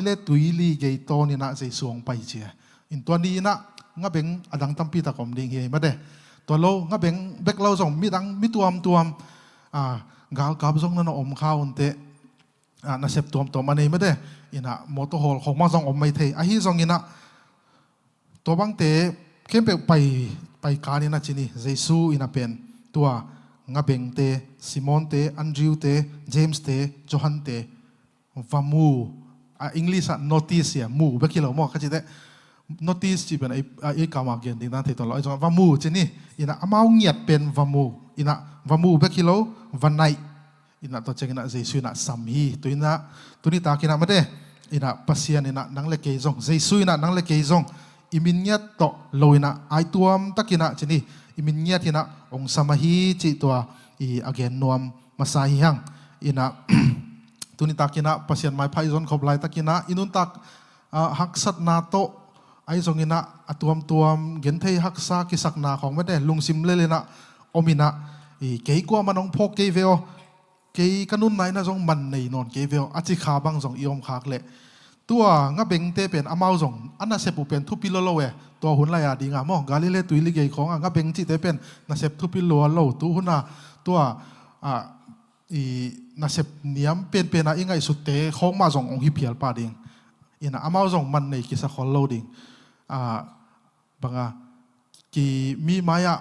เลตุยลีเกยโตนี่นะใจสวงไปเจียอินตัวนี้นะง่าเบงอดังตั้มปีตะกอมดิ่งเฮมาเด้ตัวโลง่าเบงเบกเราส่งมีตัวกาลกาบส่งนั่นอมข้าวอันเตน่าเสพตัวมันเองมาเด้อินะมอเตอร์โฮลของมาส่งอมไม่เทไอฮีส่งอินะตัวบางเตเข้มไปการนี่นะจีนี่เจสูอินะเป็นตัวงาเบงเตซิมอนเตอันดริวเตเจมส์เตจอฮันเตวามูอังกฤษอะ notice อะมูเบกิโลมอก็จะได้ notice จีเป็นไอ้กามาเกนดิ้งนั่นที่ตลอดไอ้จงวามูจีนี่อินะอามาเงียดเป็นวามูอินะวามูเบกิโลวันไนอินะตัวเจงนะเจสุนะสัมฮีตัวนี้ตากินะมาเด้อินะปัสยานอินะนังเล็กเกยจงเจสุอินะนังเล็กเกยจงอิมินเนียตโตโลอินะไอตัวมตะกินะจีนี่อิมินเนียตินะองสมาฮีจิตัวอเกนนวมมาสาฮิฮังอินะตุนิตากินะปัสยันไม้พายจนขบไลตะกินะอินุนตักฮักสัตนาโตไอจงอินะตัวมเกนเทฮักซากิสักนาของไม่ได้ลุงซิมเลนะอมินะเกยกัวมันองพกเกยเวลเกยกันนุ่นไหนนะจงมันในนอนเกยเวลอาจิขาบังจงอิอมขากเละตัวงะเบงเตเป็นอามาวจงอันน่ะเสพเป็นทุปิโลโลเวตัวหุ่นไรอะดีงามองกาลิเลตุยลิเกยของงะเบงจิเตเป็นน่ะเสพทุปิโลโลตัวหุ่นน่ะตัวน่ะเสพเนียมเป็นอะอิงไงสุดเตของมาจงองฮิเพียลปาดิงอินะอามาวจงมันในกิสะคอลโลดิงบางกีมีมายะ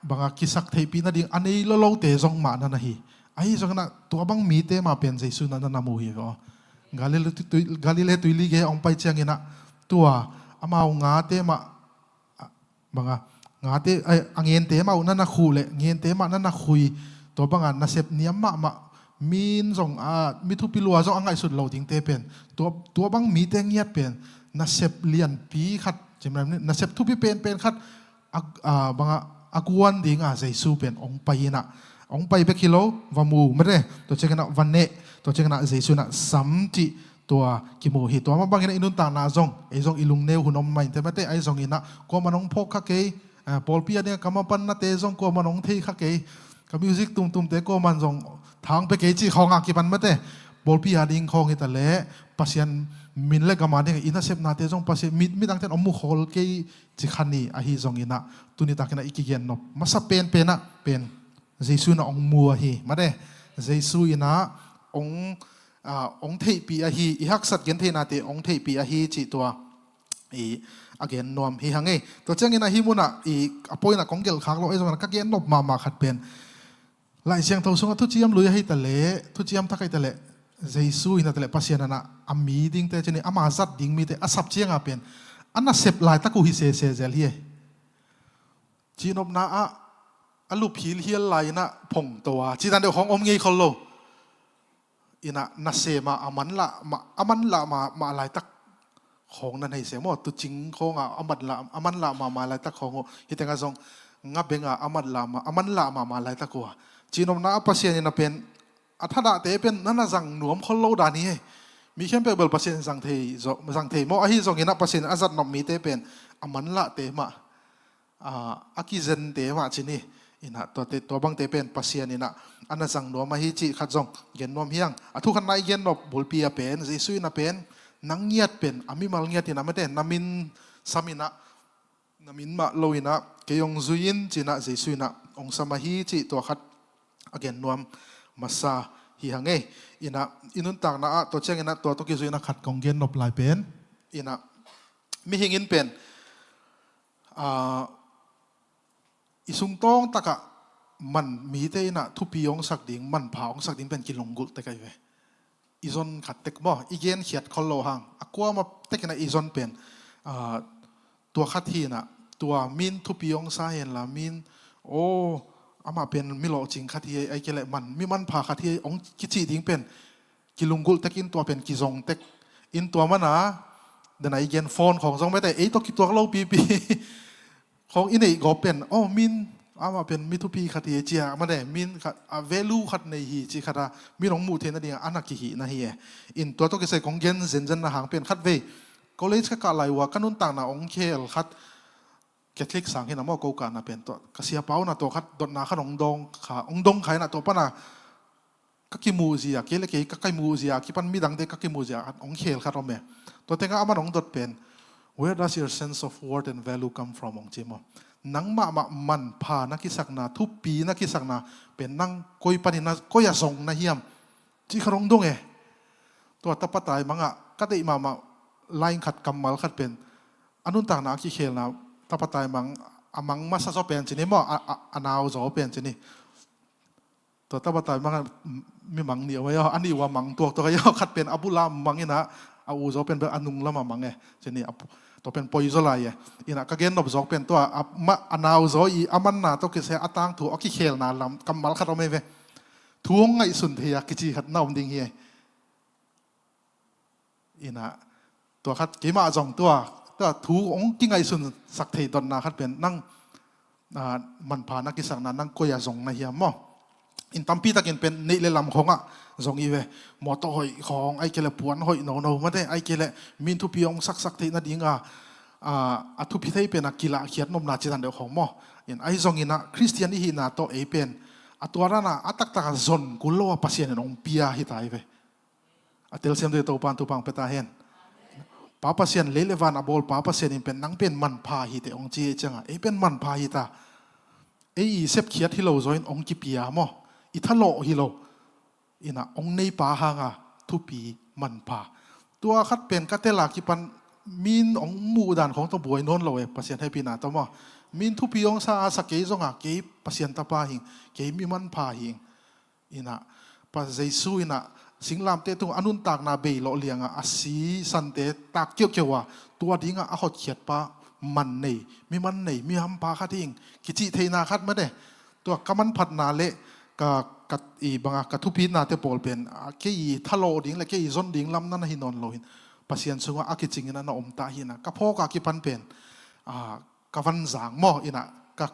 บางกิสักเทปีนั่นดิงอันนี้โลเตจงมานั่นนะฮีไอ้จงน่ะตัวบังมีเตมาเป็นใจสุนันนามูฮีก็ Galile tuili ge ong pai chiang ina tua amau nga te ma banga nga te angien te ma una na khule ngien te ma na khui to banga na sep niam ma min zong mi thu pilua zong angai sut lo ding te pen to bang mi te ngiat pen na sep lian pi khat chimram na sep thu pi pen khat banga akuan ding jesu pen ong pai na ong pai be kilo vamu mare to chekana vanne to chekana jesu na samti tua kimu hi tua ma bangina inun ta na zong e zong ilung neu hunom mai te mate ai zong ina ko manong phok kha ke polpia ne kamapan na te zong ko manong thei kha ke ka music tum te ko man zong thang pe ke chi khong ki pan mate polpia ding khong hi ta le pasian min le gama ne ina sep na te zong pasi mi dang ten omu khol ke chi khani a hi zong ina tuni ta kana ikigen nop masa pen na pen jesu na ong mua hi mate jesu ina ong thei pi a hi i hak sat gen the na te ong thei pi a hi chi tua i again nom hi hange to changina hi muna i apoina konggel khak lo e zong ka gen nop ma khat pen lai siang tho sunga thu chiam lui hi ta le thu chiam thakai ta le jesu ina ta le pasian na ami ding te chini ama zat ding mi te asap chiang a pen anna sep lai ta ku hi se zel hi chinop na alu phil hial lai na phong towa chi dan de khong om ngei khol lo ina na se ma aman la ma lai tak khong nan hei se mo tu ching khong aman la ma lai tak khong hi tenga zong nga benga aman la ma lai tak ko chinom na pasien ina pen athada te pen nana jang nuam khol lo da ni mi khem pe bel pasien jang thei mo a hi zong ina pasien azat nom mi te pen aman la te ma akizen te ma chini ina to bang te pen pasien ina ana sang no ma hi chi khat jong gen nom hiang athu khan nai gen nop bolpia pen jesu ina pen nang ngiat pen ami mal ngiat ina mate namin samina namin ma loina keyong zuin china jesu ina ong sama hi chi to khat again nom masa hi hange ina inun tang na to cheng ina to ki zuina khat kong gen nop lai pen ina mi hingin pen isung tong taka man mi te na thu piong sak ding man phaong sak ding pen kilonggul te kai ve izon khat tek mo igen khiat khol lo hang akwa ma tek na izon pen tua khat hi na tua min thu piong sa hen la min ama pen milo ching khat hi ai kele man mi man pha khat hi ong kichi ding pen kilonggul tekin tua pen kizong tek in tua mana dana igen phone khong jong mete ei to ki tua lo piของอินเอกก็เป็นมินมาเป็นมิทุพีขัดเจียมาได้มินขัดvalue ขัดในฮีจีขัดมีน้องมูเทนนั่นเองอันนักฮีนะฮีอินตัวก็ใส่ของเกนเซนเจนนะหางเป็นขัดเวก็เลยก็กลายว่ากันนุ่นต่างนะองเคลขัดแคทลิกสังเห็นนะมั่วกูกันนะเป็นตัวกษีเป้านะตัวขัดดนนาขัดองดงขายนะตัวปะนะกักกิมูซีอะเกลเกกักกิมูซีอะกิปันมีดังเด็กกักกิมูซีอะองเคลขัดเราเมื่อตัวเต็งอามันองดดเป็นWhere does your sense of worth and value come from องจิมนังมันพานักกิสักนาทุบปีนักกิสักนาเป็นนังกอยปนินะกอยส่งนะเฮียมจีขรงดงตัวตะปะตายมังก็ได้มาไล่ขัดกำมัลขัดเป็นอนุต่างนักกิเคลนะตะปะตายมังมาซาโซเป็นจีนี่มั้งอนาวโซเป็นจีนี่ตัวตะปะตายมังมีมังเหนียวไว้อันนี้ว่ามังตัวก็ย่อขัดเป็นอับุลามมังนี่นะอาอูโซเป็นแบบอนุงละมังจีนี่ตัวเป็นปอยโซไลอินะก็เกณฑ์นบจอกเป็นตัวมาอนาวโซอีอามันนาตัวกิเสอตังถูกอกิเคลนาลำกำมัลขัดเราไม่เวทุ่งไงสุนเทียกิจิขัดน่าดิ่งเฮียอินะตัวขัดกี่มาจองตัวถูกองกิ้งไงสุนสักเทตอนนาขัดเป็นนั่งมันพานักกิสักนานั่งก็อย่าจงนะเฮียมั้งอินตัมปีตะกินเป็นนี่เลยลำของจงอีเวมอตหอยของไอเกลปวนหอยโนไม่ได้ไอเกลมินทุพิองสักเทนั่นเองทุพิเทเป็นนักกีฬาเขียนนมนาจิตันเดียวของมั้งอินไอจงอินะคริสเตียนนี่นาโตเอเป็นตัวนั้นตักซอนกุลโลปัสยานองเปียฮิตายเวเตลเซียมเดตัวปันตุปังเปตาเฮนป้าปัสยานเลวานอบอลป้าปัสยานเป็นนังเป็นมันพาฮิตองจีจังเป็นมันพาฮิตาเซฟเขียดฮิโลจอยองกิเปียมั้งอิทาโลฮิโลอินะองในป่าหางทุปีมันป่าตัวคัดเป็นกัตเตลากิปันมินองมูดานของตัวบวยนนเลยปัสยันให้ปีนาตัวมั้งมินทุปีองซาสักเกยจงเกยปัสยันตาป่าหิงเกยมีมันป่าหิงอินะปัสเจสุอินะ สิงลามเตตุงอนุนตากนาเบยโลเลียงอ่ะสีสันเตตากเกี่ยวเกี่ยวว่าตัวดิ้งอ่ะหดเขียดปะมันนี่มีมันนี่มีหำปาคัดทิ้งกิจิเทนาคัดมาเด้ตัวกำมันผัดนาเละกัดอีบางกัดทุพีนาเตปอลเป็นเกี่ยทะโลดิ้งและเกี่ยซนดิ้งลำนั้นหินนโลหินปัสยันสุงอากิจิงนั้นอมตาหินะกับพ่อกับกิพันเป็นกับวันจางหม้ออินะกั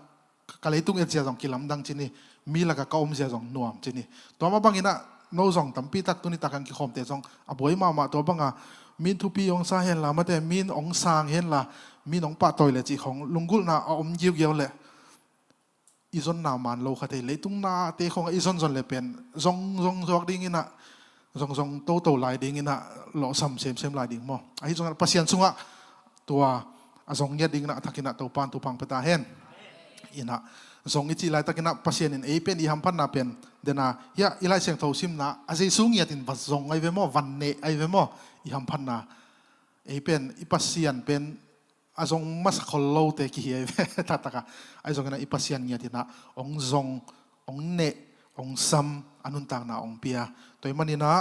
บเลยตุงเอเจียสองกิลำดังจีนี่มีละกับก้อมเสียสองนวมจีนี่ตัวมาบางอินะโน้สองตั้มปีตักตัวนี้ตักกันกิคอมเตะสองบ่อยมาตัวบางมีนทุปีองศาเห็นละมาแต่มีนองศาเห็นละมีน้องป้าต่อยเลยจีของลุงกุลน่ะอมเยี่ยวเลยอีซอนนามันโลคาเทเลยตุงนาเตะของอีซอนเลยเป็นซอกดิ้งอินะซองโตลายดิ้งอินะหล่อซ้ำเซมลายดิ้งมั้งไอ้ซองปัสยันสุงะตัวซองเยดิ้งนะทักกินะตัวปานตัวพังเปตาเห็นอินะซองอิจิไลตะกินะปัสยันอินเป็นอีฮัมพันนาเป็นเดน่ะยาอีไลเสียงเท่าซิมนะอาศัยสูงยัดินวัดซองไอเวมอวันเนไอเวมออีฮัมพันนาเป็นอีปัสยันเป็นอาซองมัสคอลโลเตกี้ไอเวทัตตะกะไอซองกันอีปัสยันยัดินะองซององเนองซัมอนุนต่างนาองเปียตัวมันนี่นะ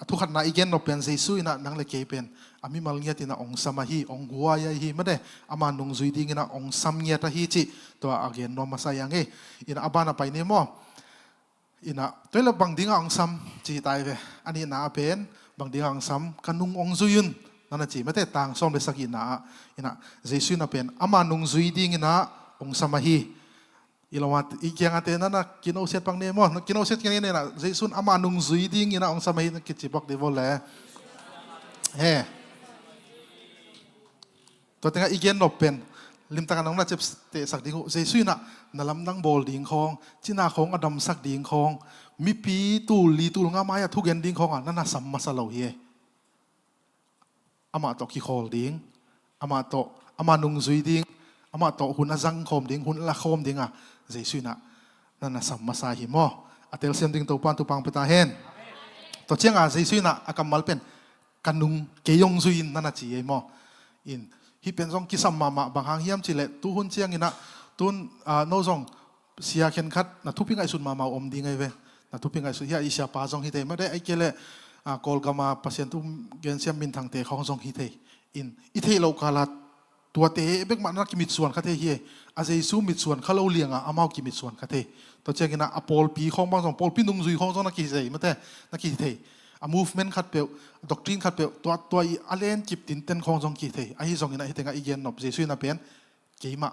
ทุกขันนาอีเกนนเป็นเซซุยนะนังเลเกเป็นอามิมัลเงียตินะองสมาฮีองกัวยาฮีไม่ได้อามานุงซุยดิ้งนะองซัมเงียตาฮีจิตัวอาเกนนอมาสายังเออินะอาบานาไปเนี่ยมั้งอินะตัวเราบางดิ้งองซัมจีตายเวอันนี้นาเป็นบางดิ้งองซัมกันนุงองซุยุนนั่นจีไม่ได้ต่างส่งไปสักอินะอินะเซซุยนะเป็นอามานุงซุยดิ้งนะองสมาฮีilawat ikyang ate na kinauset pang nemo kinauset kanina na Jason ama nung zuiding ina ang samay na kitibak di vole he to tinga igen open limta kanang na chips te sak ding Jason na nalamdang bol ding khong china khong adam sak ding khong mi pi tu li tu nga maya thu gen ding khong na na sam masalo hi ama to ki khol ding ama nung zuiding ama to hun azang khom ding hun la khom ding a Jesu na na sam masahi mo atel sem ding to pan tu pang petahen to chiang a Jesu na akamal pen kanung keyong zuin na chi mo in hi pen song kisam mama bang hang hiam chile tu hun chiang ina tun no song sia khen khat na thuping ai sun mama om ding ai ve na thuping ai su ya isha pa song hi te ma de ai kele kol gama pasien tu gen siam min thang te khong song hi te in i the lo kalaตัวเตะเบกมันนักกิมิตส่วนคาเทเฮอาศัยซูมิตส่วนเขาเล่าเลียงอามากิมิตส่วนคาเทตัวเจ้ากินะอพอลปีของบางสองพอลปีนุ่งซุยของสองนักกิเซมาแต่นักกิเทmovement ขัดเปลด็อกทรินขัดเปลตัวอาเลนจิบตินเต้นของสองกิเทไอ้สองกินะเฮติงาอีเกนนบเจสุยนับเป็นเกมา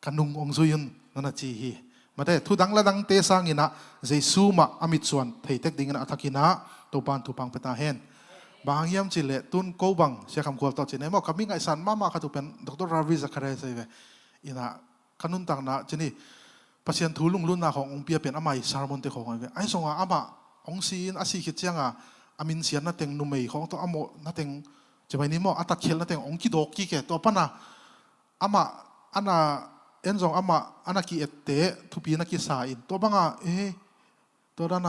กันนุ่งองซุยนนั่นจีฮีมาแต่ทุดังละดังเตสังกินะเจสุมาอามิตส่วนเทเทคดิ้งนะอัตกินะตัวปานตัวปังเปตาเฮนบางยามจิเลตุนโกบังเสียคำขวัญต่อจีนมอคำมิ่งไอซันมาขัดตุเป็นดรราวิสคาเรใช่ไหมอินะขนุนต่างนะจีนี่ปัจจัยทุลุงลุ่นนาขององค์เปียเป็นอามัยสารมนเตของไอ้ส่งอามาองค์ซีนอาศิขิตเจียงอามินเสียนนั่นเต็งนุ่มเมย์ของตัวอโมนั่นเต็งจะไปนี่มออัตตะเคียนนั่นเต็งองค์กิโดกีเกตัวปนะอามาอันน่ะเอ็นส่งอามาอันนักกีเอเตทุปีนักกีสายตัวบังตัวนั้น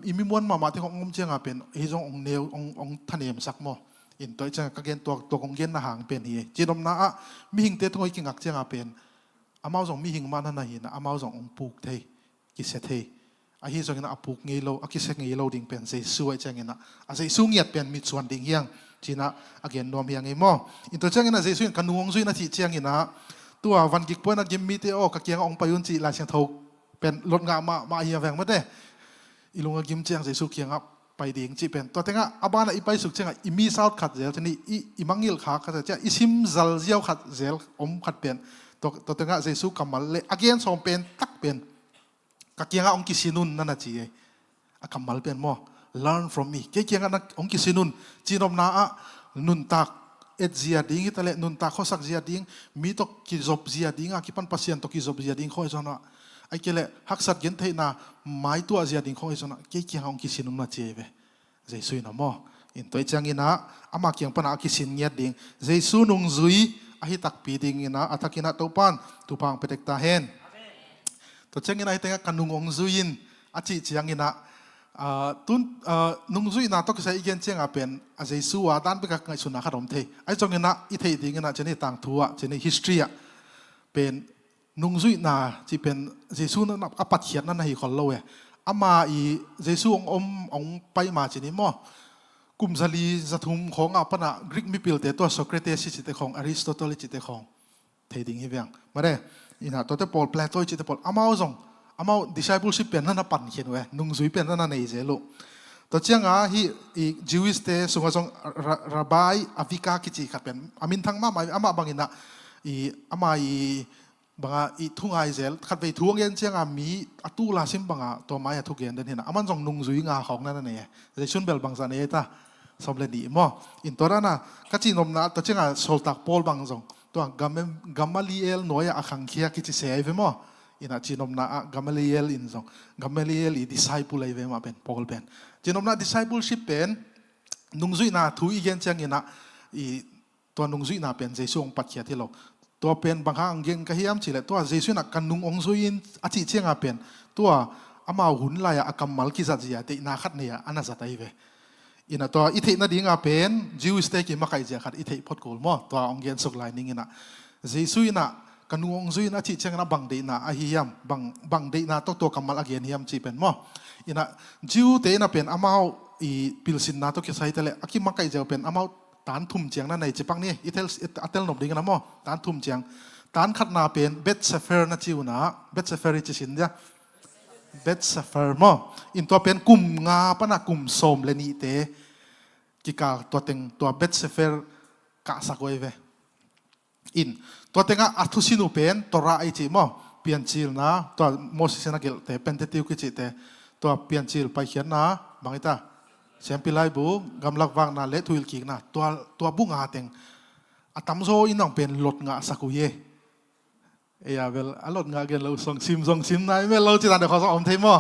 อิมิมวนมาที่ขององค์เจียงเป็นไอ้จงองค์เนวองค์ทะเนียมสักมั้งอินตัวเจียงก็เกณฑ์ตัวของเกณฑ์น่ะห่างเป็นเฮจีนอมนะมีหิงเตะตรงไอ้กิ่งอักเจียงเป็นอามาส่งมีหิงมานั่นน่ะเห็นอามาส่งองค์ปูกเทกิเสเทไอ้ที่ส่งนะปูกเงี้ยโลอากิเสเงี้ยโลดิ่งเป็นเสียสวยเจียงนะอาศัยสูงเหยียดเป็นมีส่วนดิ่งยังจีน่ะอาเกณฑ์รวมยังไงมั้งอินตัวเจียงนะเสียสวยกันนุ่งสวยนะที่เจียงนะตัววันกิกป่วยนะยิมมีเตอกับเกียงองค์ไปยุนจีลายเชียงทองเป็นรถงามาเฮียแฝงไม่ได้อีลุงกิมเจียงใส่สุกเคียงครับไปดิ่งจีเป็นตัวเต็งอ่ะอาบ้านอีไปสุกเจียงอ่ะอีมีซาวขัดเซลทีนี้อีมังยิลขาขัดเจียงอีซิมซัลเจียวขัดเซลอมขัดเป็นตัวเต็งอ่ะใส่สุกกำมัลเลยอาเกียนสองเป็นตักเป็นกักเกียงอ่ะองกิสินุนนั่นน่ะจีอ่ะกำมัลเป็นมั้ง learn from me เกียงอ่ะนักองกิสินุนจีนอมนาอ่ะนุนตักเอ็ดเจียดิ้งที่ทะเลนุนตักข้อสักเจียดิ้งมีตกกิจบเจียดิ้งอ่ะคิปันพัศยันตกกิจบเจียดิ้งข้อไอ้ส่วนน่ะไอ้เกล้หักสัตว์ยันเทน่ะไม้ตัวเจียดิ้งของไอ้ส่วนน่ะเกี่ยงองกิสินุนมาเจียเว้เจสุยนะมั้งอินตัวจังอินะอามาเกี่ยงปนอากิสินเงียดิ้งเจสุนุงซุยอาฮิตักปีดิ้งอินะอัตกินะตัวปันตัวปังเปเด็กตาเฮนตัวจังอินะไอ้เต็งกันนุงองซุยินอาจิจังอินะตุนนุงซุยนะต้องใช้อีกเจียงอาเป็นอาเจสุว่าด้านไปกับไอ้ส่วนน่ะขนมเทไอ้จังอินะอีเทดิ้งอินะเจนี่ต่างทัวเจนี่ history อ่ะเป็นนุ่งซุยนาที่เป็นเจสุนั่นอปัดเขียนนั่นให้คนเล่า ama i Jesu ong pai ma chini mo kum zali zathum khong apana Greek mipil te to Socrates chi te khong Aristotle chi te khong theding hi bang mare ina to te Paul Plato chi te Paul amao discipleship pen na pan khen we nung zui pen na nei je lo to changa hi i Jewish te sunga song Rabbi Avika ki chi khapen amin thang ma ama bangina i ama i banga i thungai zel khat ve thuang yen changa mi atu la sim banga to mai athu gen den hina aman jong nung zui nga khong na ne je chun bel bang sa ne ta somle di mo in torana kachi nom na to changa soltak Paul bang jong to Gamaliel noya akhang khia ki chi se ve mo ina chinom na Gamaliel in jong Gamaliel i disciple ai ve ma pen Paul pen chinom na discipleship pen nung zui na thu i gen chang ina i to nung zui na pen jesu ong pat khia thiloตัวเป็นบางครั้งเก่งก็เฮียมสิเลยตัวเจสุนักกันนุ่งองซุยินอาทิเชียงอาเป็นตัวอามาหุ่นลายอากำมัลกิจัดเจียตินาขัดเนี่ยอันนั้นจะได้เวอินะตัวอิเทนัดยิงอาเป็นจิวสเตกิมาใครเจียขัดอิเทพอดโกลมอตัวองเย็นสุกลายนิ่งอินะเจสุนักกันนุ่งองซุยินอาทิเชียงนะบังเดน่าอาฮิยมบังเดน่าตัวกำมัลอาเกียนเฮียมจีเป็นมออินะจิวเตน่าเป็นอามาอีพิลสินนาตัวคิดใส่แต่ละอากิมาใครเจียเป็นอามาตานทุ่มเจียงนั่นในจีปังนี่อิเทลนบดิ้งนะมั้งตานทุ่มเจียงตานขัดนาเป็นเบสเซฟเฟอร์นะจิวนะเบสเซฟเฟอร์ที่สินจ้ะเบสเซฟเฟอร์มั้งอินตัวเป็นกลุ่มงาปะนะกลุ่มโสมเลนีเตกิกาตัวเต็งตัวเบสเซฟเฟอร์กะสักไว้เวอินตัวเต็งอัตุสินุเป็นตัวระไอจีมั้งเปลี่ยนจิลนะตัวโมเสสนักเกลเตเป็นเตติวกิจิเตตัวเปลี่ยนจิลไปเขียนนะบางอีตาเสียงพิไลบุกำลังวางนาเละทุยกิกนะตัวบุงอาเต็งอาตมโซอินน้องเป็นหลดงาสักุเยเอียเวลอหลดงาเกนเราส่งซิมนายเมื่อเราจิตานเดี๋ยวเขาส่งอมเทมอ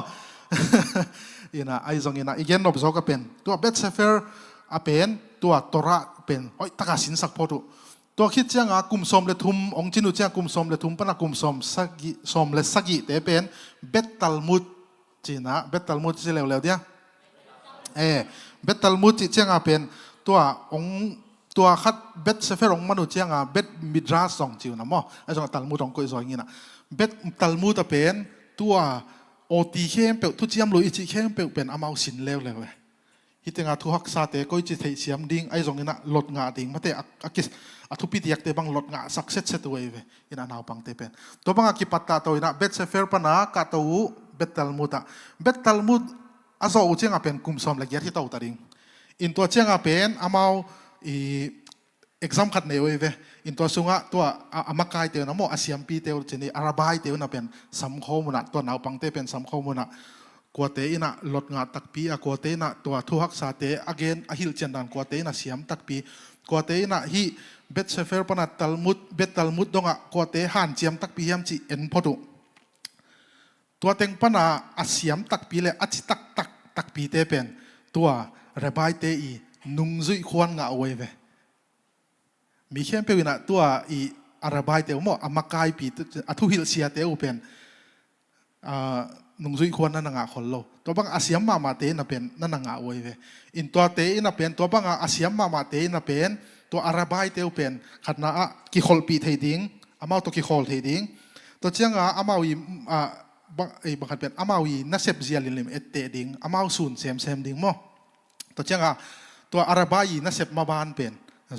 อีน่ะไอส่งอีน่ะอีเกนนบโซก็เป็นตัวเบสเซฟเฟอร์อาเป็นตัวตระเป็นโอ้ยตะกาสินสักพอดุตัวคิดเจ้างากุมสมเลทุมองจินุเจ้ากุมสมเลทุมปนักกุมสมสักิสมเลสักิแต่เป็นเบตตัลมุดจีน่ะเบตตัลมุดจะเร็วเดียวเบตตัลมุดเจ้าเป็นตัวองตัวคัดเบตเซฟเฟอร์องมนุษย์เจ้าเบตมิดราสองจิวนะมั้งไอ้ส่วนตัลมุดองกุยซอยงี้นะเบตตัลมุดเป็นตัวโอตีเข้มเปลทุจิยมลุยจิเข้มเปลเป็นอามาสินเลวเลยฮิตงาทุหักซาเตก็จิเทียมดิ้งไอ้ส่วนงี้นะลดงาดิ้งมาเตอากิสอาทุพิติยักเตบังลดงาสักเซตตัวเว้ยอินาหนาวปังเตเป็นตัวบังอากิปัตตาตัวนะเบตเซฟเฟอร์ปนะกาตัวเบตตัลมุดอาโซอุเชียงอาเป็นกลุ่มสมละเอียดที่เต่าตาริงอินตัวเชียงอาเป็นอามาexam ขัดเนวเวอินตัวสุงะตัวอามาไกเตวนะโมอาเซียมปีเตวเจนี่อาราบายเตวนะเป็นสัมโคมุนะตัวหนาวปังเตเป็นสัมโคมุนะกัวเตอินะลดงาตักปีกัวเตนะตัวทุหักซาเตอเกนอหิลเจนดันกัวเตนะเสียมตักปีกัวเตนะฮีเบตเซฟเฟอร์ปนัดตัลมุดเบตตัลมุดดงะกัวเตหันเจียมตักปียมจีเอ็นพอดุตัวเต็งปนาอาเซียมตักปีเลยอาจิตักปีเตเป็นตัวระบายเตอีนุงจุยควรงะเอาไว้เวมีเข้มเป็นนะตัวอีอาระบายเตวมั้งอามาไกปีอาทุหิลเสียเตวเป็นนุงจุยควรนั่นงะคนโลตัวบางอาเซียมมาเตน่ะเป็นนั่นงะเอาไว้เวอินตัวเตน่ะเป็นตัวบางอาเซียมมาเตน่ะเป็นตัวอาระบายเตวเป็นขัดนะกิโคลปีเทดิ้งอามาตัวกิโคลเทดิ้งตัวเจ้างอามาวีบางขัดเป็นอามาวีนักเสพเสียลิมเอเตดิ้งอามาศูนย์เซมดิ้งมั้งตัวเจ้างตัวอาระบายนักเสพมาบานเป็น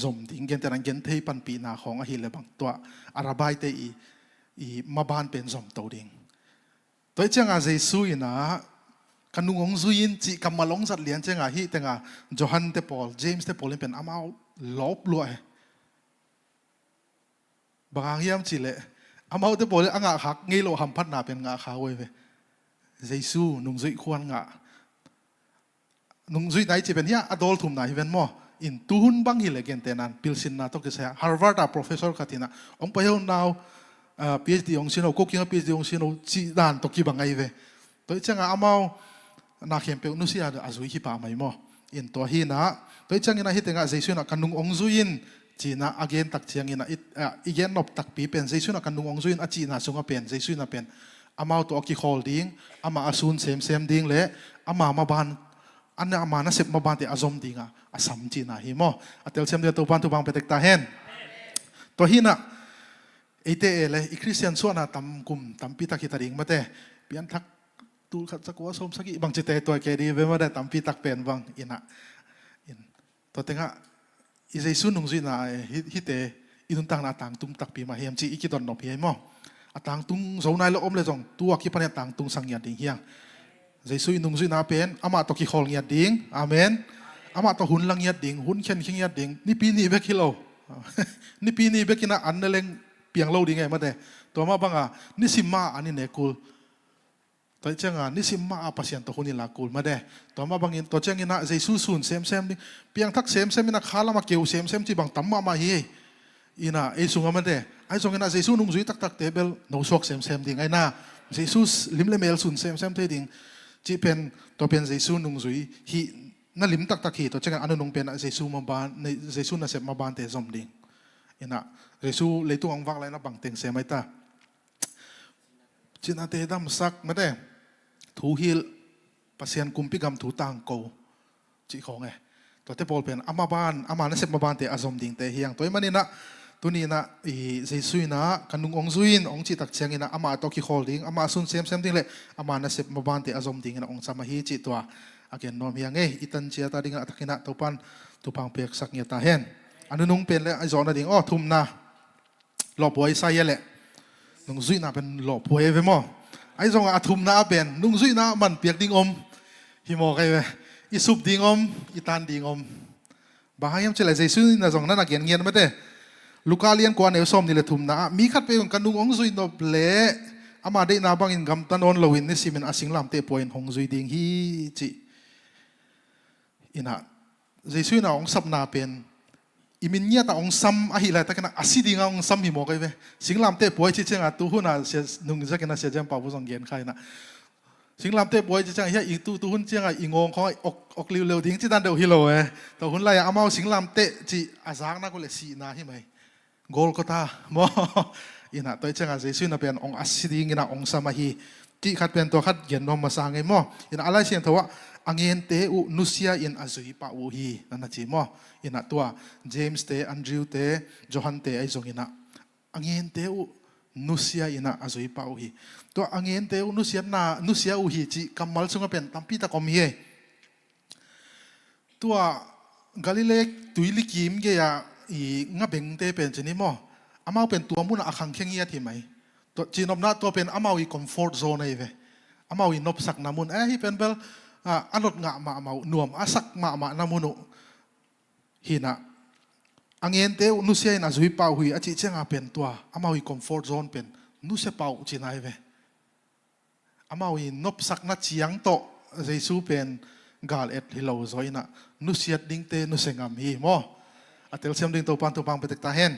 สมดิ้งเกณฑ์แต่นั้นเกณฑ์ที่ปันปีนาของอหิเลบังตัวอาระบายเตอีมาบานเป็นสมตัวดิ้งตัวเจ้างเจสุยนะกันนุ่งองซุยินจีกำมาลงสัตเลี้ยงเจ้างฮีแต่งจอห์นเตปอลเจมส์เตปอลเป็นอามาลบลวยบางอย่างจีเล่อามาเตปอลอ่างหักงี้โลหัมพัดนาเป็นงาขาวเว้ยเจสุนุ่งซุยควรงานุ่งซุยไหนจีเป็นเนี้ยอดอลทุ่มไหนเป็นมั่วอินตุนบังฮิเลกันเตนันพิลซินนาตกเสียฮาร์วาร์ดโปรเฟสเซอร์ขัดินะองไปเอานาวPhD องซิโนกุกิง PhD องซิโนจีดานตกิบังไงเวตัวเจ้าอามานาเข้มเปนุสิอาอาซุยฮิปาไม่มั่วอินตัวฮีนะตัวเจ้าอินะฮิตงะเจสุนะกันนุ่งองซุยินจีน่าอเกนตักเชียงอินะอีเกนนบตักปีเป็นเจสุนะกันนุ่งองซุยินอาจีน่าสุงเป็นเจสุนะเป็นอามาตัวกิโคลดิ้งอามาอาซุนเซมดิ้งเละอามาบานอันนี้อามานะเสพมาบานเตอารมณ์ดิ้งอาสัมจีน่าฮิโมอัตเตลเซมเดียตัวบันตัวบังเปตกตาเห็นตัวฮีนะไอเตะเลยอีคริสเตียนส่วนน่ะตำกลุ่มตำปีตะคิดตะดิ่งมาเตะเปลี่ยนทัก ตูขัดสักว่าสมสักอีบางจิตเตตัวแกดีเว้ยมาได้ตามปีตักเป็นบางอินะตัวเต็งอ่ะอิเจสุนุ่งจุยน่ะฮิเตอินุนตังนาต่างตุ้งตักปีมาเฮียมจีอีกิดอนนบเฮียมั้งต่างตุ้งโซนายละอมเลยจงตัวคิดพันต่างตุ้งสังยาดิ่งเฮียงเจสุนุ่งจุยน่ะเป็นอามาตอกิขอลยาดิ่งอาเมนอามาตอหุ่นลังยาดิ่งหุ่นเข็นขิงยาดิ่งนี่ปีนี้เบกิโลนี่ปีนี้เบกินะอันนั่นเองเปียงเล่าดิ่งไงมาเด้ตัวมาบังอ่ะนี่สิมาอันนี้เนกุลตัวเจ้างานนี่สิมาอาปัสยันตัวคนนี้ละกุลมาเด้ตัวมาบางอินตัวเจ้างินะเจสุสุนเซมดิเพียงทักเซมมินะขาละมาเกี่ยวเซมที่บางตั้มมาเฮียอินะไอซุงมาเด้ไอซุงงินะเจสุนุ่งจุยตักเตเบลโนสวกเซมดิ่งไอน่าเจสุลิมเลเมลสุนเซมเทดิ่งจีเป็นตัวเป็นเจสุนุ่งจุยฮีนั่นลิมตักฮีตัวเจ้างานอันนุ่งเป็นเจสุมาบานในเจสุน่ะเซมมาบานเตซอมดิ่งอินะเจสุเลยตัวอังวักเลยนะบางเต็งเซมไอตาจินาเตดัมซักมาได้ถูฮิลปัสยันกุมพิกรรมถูต่างโกจีของไงตัวเตปอลเป็นอามาบานอามานั่นเสพมาบานเตอซอมดิ่งเตเฮียงตัวมันนี่นะตัวนี้นะอีเจสุยนะกันนุงองซุยนองจิตักเชียงนะอามาตอกิโคลดิ่งอามาซุนเซมดิ่งเลยอามานั่นเสพมาบานเตอซอมดิ่งนะองสามาฮีจิตัวอาเกนนอมเฮียงอิตันเชียตาดิ่งนะตักกินะตัวปันตัวพังเปียกสักเงียตาเห็นอันนุงเป็นเลยไอจอนดิ่งอ๋อทุ่มนะหลบไว้ใส่เลยนุ่งซุยนะเป็นหลบไว้ไปมั้งไอ้ทรงอาทุมน่าเป็นนุ่งซุยน่ามันเปียกดิ่งอมฮิโมใครเว้ยอีสุบดิ่งอมอีตานดิ่งอมบ้ายังเฉลยใจซุยน่าทรงนั่นนักเงียนเงียนไม่ได้ลูกาเลียนกวนเอวส้มนี่เลยทุมน่ามีขัดไปกันนุ่งองซุยนบเละอามาได้นาบังอินกำตันอนลวินนี่สิมันอาสิงลำเตปอยน์หงซุยดิ่งฮีจีอินะใจซุยน่าองสับนาเป็นอิมินเนี่ยแต่องซัมอาฮิไลแต่กันอาศิดิ่งองซัมฮิโมกันเว้ยสิงลำเตปอยที่เจ้าอ่ะตู้หุ่นอ่ะเสียนุ่งจะกันนะเสียเจ้าป่าวผู้ทรงเกียรติใครนะสิงลำเตปอยที่เจ้าเฮียอีตู้หุ่นเจ้าอ่ะอีงงเขาออกเร็วๆทิ้งที่ด้านเดียวฮิโลเว้ยแต่หุ่นไรอ่ะอามาสิงลำเตจีอาซากนักก็เลยสีนาใช่ไหมโกลก็ตาโมอินะตัวเจ้าอ่ะเจสุน่ะเป็นองอาศิดิ่งนะองซัมอาฮิที่ขัดเป็นตัวขัดเย็นนอมมาสร้างไงโมอินะอะไรเสียงเถอะว่าอังเงินเตอุนุเซียอินอาซุยปะอูฮีนั่นนะจีโมอินะตัวเจมส์เตอันดริวเตโจฮันเตไอซงอินะอังเงินเตอุนุเซียอินะอาซุยปะอูฮีตัวอังเงินเตอุนุเซียนานุเซียอูฮีจีกัมมัลซุงเป็นตัมปีตะคอมเฮตัวกาลิเลกตุยลิกิมเกียอีงะเบงเตเป็นจีนี่โมอามาเป็นตัวมุนอาคังเคียงเงียที่ไหมตัวจีนอมนาตัวเป็นอามาวีคอมฟอร์ตโซนไอเวอามาวีนบสักนามุนฮิเป็นเบลอันรถงะมาเมาหน่วมอาสักมานามุนุหินะอังเงินเตวนุเซียนะจุยเป่าหุยอาจิเจงอาเป็นตัวอามาวิคอมฟอร์ตโซนเป็นนุเซียเป่าจีนายเวอามาวินบสักนัดเชียงโตเจสูเป็นกาลเอ็ดฮิโลซอยนะนุเซียดิ้งเตนุเซงามฮีโมอัตเตลเซียมดิ้งตัวปันตัวปังไปติดตาเห็น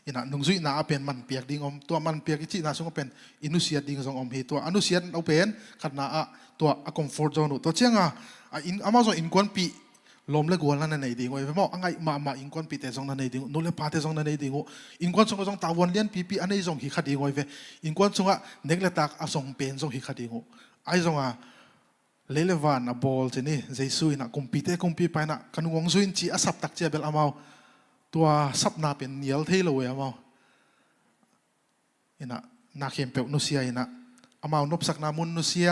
อินะนุ่งจุยน่าเป็นมันเปียกดิ้งอมตัวมันเปียกที่น่าสงเป็นอินุเซียดิ้งสงอมฮีตัวอนุเซียเอาเป็นขัดน่าตัวคอมฟอร์ตโซนตัวเชียงอินอามาส่งอินกวนปีลมเล็กวนนั่นในดิ่งไว้เพราะไงมาอินกวนปีแต่ส่งนั่นในดิ่งนู่นเลยพาแต่ส่งนั่นในดิ่งอินกวนส่งก็ส่งตาวันเลี้ยนปีอันนี้ส่งหิขัดดิ่งไว้อินกวนส่งเด็กเล็กตากส่งเป็นส่งหิขัดดิ่งไอ้ส่งเลเลวานบอลเจนี่เจสุยนะคุมปีไปนะกันงงสุยจีอาสับตักเจียเบลอามาตัวสับนาเป็นเนียลเทโลเว้อามาอินะนาเข้มเปลนุเซียอินะอามานบสักนามุนนุเซีย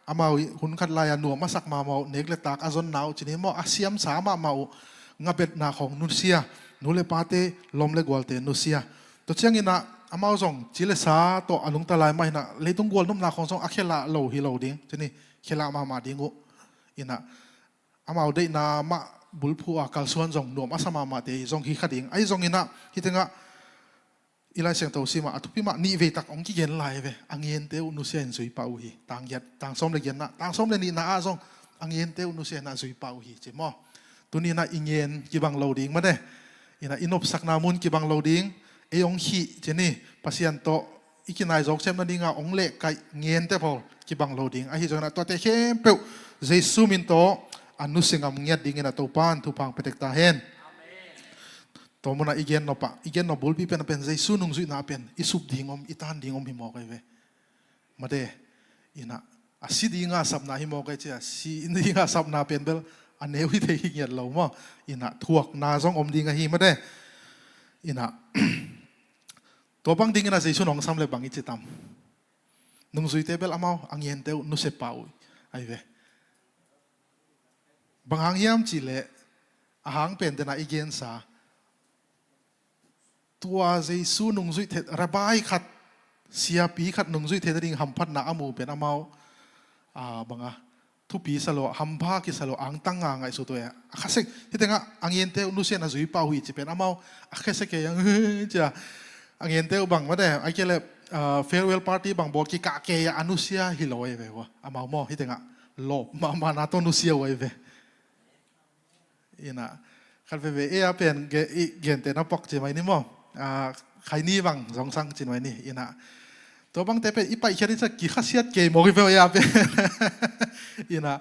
อามาหุ่นขัดลายหนัวมาสักมาเมาเนกเลตากอาจนหนาวจีนี่มออาเซียมสามเมางาเบ็ดนาของนุเซียนุเลปาเตลมเลกวลเตนุเซียตัวเชียงอินะอามาส่งจิเลสาตัวอนุงตะลายไม่นะเลยต้องกวลนุ่มนาของส่งอาเคลาโลฮิโลดิ้งจีนี่เคลามาดิ้งอินะอามาได้นามาบุลพัวกัลส่วนส่งหนัวมาสมาเตส่งฮิขัดดิ้งไอ้ส่งอินะฮิตงะอีไลเสียงตัวซีมาทุกพิมานี่เวตักองกี้เย็นไลเวอังเย็นเตอุนุเซียนสุยปาอุฮีต่างยัดต่างส้มเลยเย็นนะต่างส้มเลยนี่นะส่งอังเย็นเตอุนุเซียนนะสุยปาอุฮีเจมอตัวนี้นะอิงเย็นกีบังโลดิ้งมาเด้อินะอินบสักนามุนกีบังโลดิ้งเอองฮีเจนี่ปัสยันโตอีกินายจอกเซมนั่นดิ้งองเล็กไก่เงียนเตพอลกีบังโลดิ้งไอฮิจงนะตัวเตเข้มเปลวเจสุมินโตอนุสิงามเงียดดิ้งนะตัวปานทุพังเปตกตาเฮนตัวมันอีเกนนปะอีเกนนบุลปีเป็นใจสู้นุ่งสุยนาเป็นอิสุบดิ่งอิตานดิ่งหิมอกไอเวมาเดอินะอาศิดิ่งอาสับนาหิมอกไอเจ้าศิดิ่งอาสับนาเป็นเบลอันเนวิเทหิเงียดเรามั้งอินะทวกนาซองดิ่งหิมาเดอินะตัวบางดิ่งนะใจสู้น้องซ้ำเลยบางอิจิตาม nung zui tebel amau angyen teu nu se pau ai ve bang hang hiam chi le ahang pen te na igen sa tua Jesu nung zui the rabai khat sia pi khat nung zui the ding ham phat na amu pen amau banga thu pi salo hampa ki salo ang tanga ngai su to ya khasek hitenga angyen te nu se na zui pau hi chi pen amau akhese ke yang cha angyen te bang ma de ai ke le farewell party bang bol ki ka ke ya anusia hiloi ve wa amau mo hitenga lo ma na to nu sia wai ve ina khat ve e a pen ge gen te na pok chi mai ni mo khai ni bang jong sang chin mai ni inaตัวบางแต่เป็นอีไปแค่นี้จะกี่ข้าเสียดเกมโอเคเปล่าเป็นอีน่ะ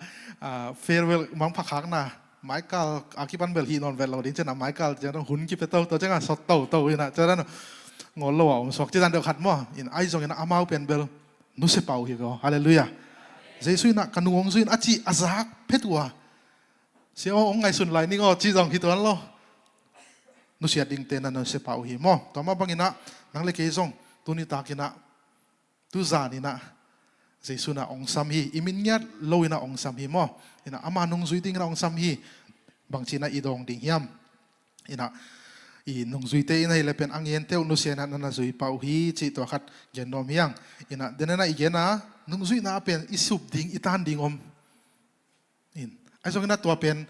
farewell มังพักขังนะไมเคิลอาคิบันเบลฮีนอนเวลเราดิ้งจะนำไมเคิลจะต้องหุ่นกี่เป็นตัวจะงั้นสดตัวอีน่ะจะนั้นงอโลอ่ะสกที่นั่นเดียวขัดมั่วอีน่ะไอ้ส่งอีน่ะอามาเป็นเบลนุเสเป่าฮีก็ฮาเลลูยาเจสุยน่ะกันูองสุยน่ะจีอาซักเพชรวัวเสียองไงสุนไหลนี่ก็จีจงที่ตัวนั้นโลนุเสียดิ้งเตนันนุเสเป่าฮีมั่วต่อมาบางอีน่ะนังเล็กยี่ส่งตัวนี้ตากิน่ะtu zani na Jesu na ong sam hi iminyat lo ina ong sam hi mo ina ama nung zui ting na ong sam hi bang china idong ding hiam ina i nung zui te ina ilepen ang yen teu nu sena na zui pau hi chi to khat genom hiang ina denena igena nung zui na pen isup ding itan ding om in ai so na to pen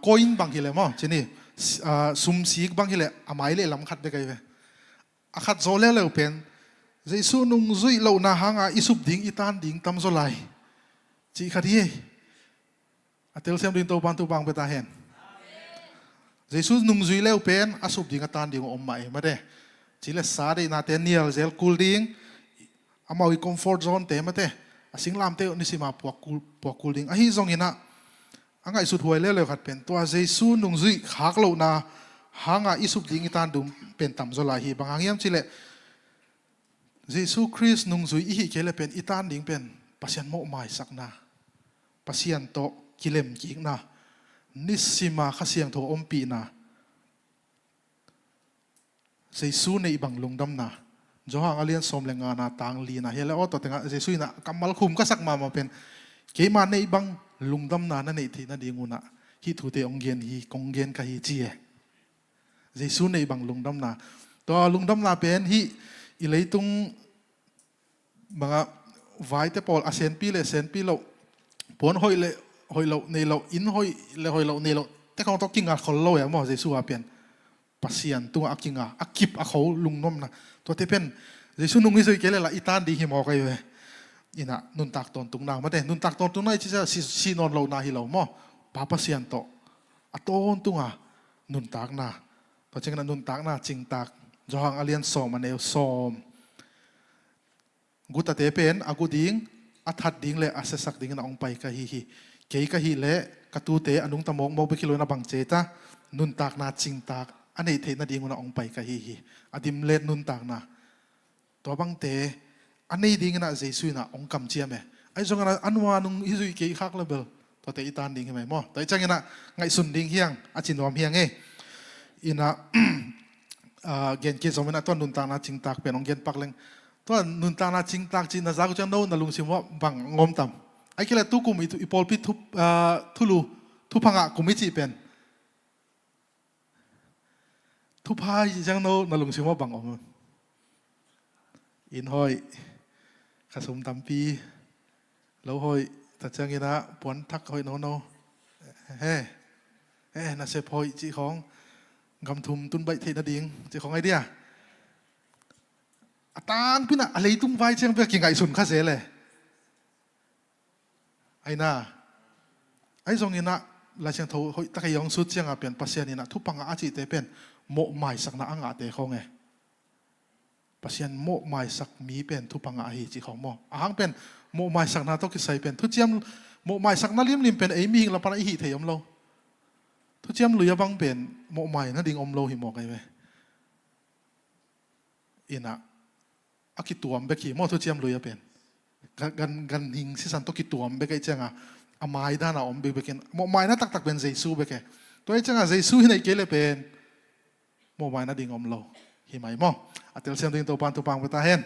coin bang hile mo chini sum sik bang hile amai le lam khat be kai ve akhat zole le pen Jesu nung zui lo na hanga isup ding itan ding tam zolai chi khadi atel sem din to ban tu bang beta hen Jesu nung zui leu pen asup ding atan ding om mai ma de chi le sa de na ten nial zel kul ding amau i comfort zone te ma te asing lam te ni sima puak kul ding a hi zong ina anga isut huai le le khat pen to Jesu nung zui khak lo na hanga isup ding itan dum pen tam zolai hi bang angiam chi le Jesu Christ nung zui ihi kele pen itan ding pen pasian mo mai sakna pasian to kilem king na nisima khasiang tho ompi na Jesu nei bang lungdam na johang alian som lenga na tang li na hele auto tenga Jesu na kamal khum ka sak ma pen ke ma nei bang lungdam na nei thi na dinguna hi thu te onggen hi konggen ka hi chi Jesu nei bang lungdam na to lungdam na pen hi ileitung mga vai te pol asen pi lo pon hoi lo nei lo in hoi lo nei lo te kong to kinga khol lo ya mo Jesu apian pasian tu akinga akip akho lungnom na to te pen Jesu nung isoi kele la itan di hi mo kai we ina nun tak ton tung na ma te nun tak ton tung na chi si non lo na hi lo mo pa pasian to aton tunga nun tak na to cheng na nun tak na ching tak johang alian som aneu som guta te pen aguding athat ding le asesak ding na ong pai ka hi ke ka hi le katute anung tamong mo be kilo na bang cheta nun tak na ching tak anei the na ding na ong pai ka hi adim le nun tak na to bang te anei ding na Jesu na ong kam chiam me ai zong na anwa nung hisui ke khak level to te itan ding me mo to chang ina ngai sun ding hiang achinom hiang e ina gen ke zomena to nun tak na ching tak pen ong gen pak leng to nun tak na ching tak chin na za ku chang no na lung sim wa bang ngom tam ai kela tu kum itu ipol pi thulu thu phanga kumi chi pen thu phai chang no na lung sim wa bang om in hoi khasum tampi lo hoi ta chang ina pon thak hoi no he na se phoi chi khong gam thum tun bai the na ding chi khong ai dia atang pina alei tung vai chang pe kingai sun kha se le ai na ai zong ina la chang tho hoi ta kai yong su chang a pen pasian ina thu panga a chi te pen mo mai sak na anga te khong e pasian mo mai sak mi pen thu panga hi chi khong mo ahang pen mo mai sak na to ki sai pen thu chiam mo mai sak na lim pen ei mi hing la pana hi the yom lo thu chiam lu ya bang pen mo mai na ding om lo hi mo kai we ina akituam be ki mo thu chiam lu ya pen gan hing si san to kituam be kai changa amai da na om be ken mo mai na tak ben Jesu be ke to ai changa Jesu hi nei ke le pen mo mai na ding om lo hi mai mo atel sem ding to pan tu pang beta hen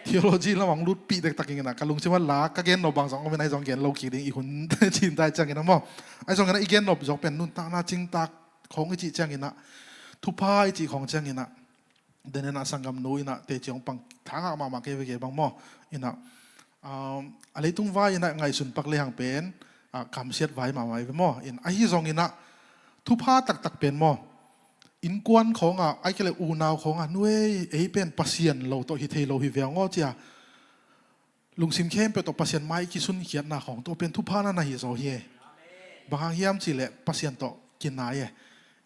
theology la wang lut pi dek taking na kalung chiwa la ka gen no bang song men ai song gen lo ki ding I hun chin tai chang ina mo ai song na igen no jok pen nun ta na ching tak khong chi chang ina thu phai chi khong chang ina den na sangam no ina te chong pang thanga ma ke ve bang mo ina alei tung vai ina ngai sun pak le hang pen kam siat vai ma mai ve mo in ai hi song ina thu pha tak tak pen mo in kwan khong ai ke le u naw khong nuai ei pen pasien lo to hi thei lo hi ve ngo chia lung sim khem pe to pasien mai ki sun hiat na khong to pen thu pha na hi zo hi bang hiam chi le pasien to kin na ye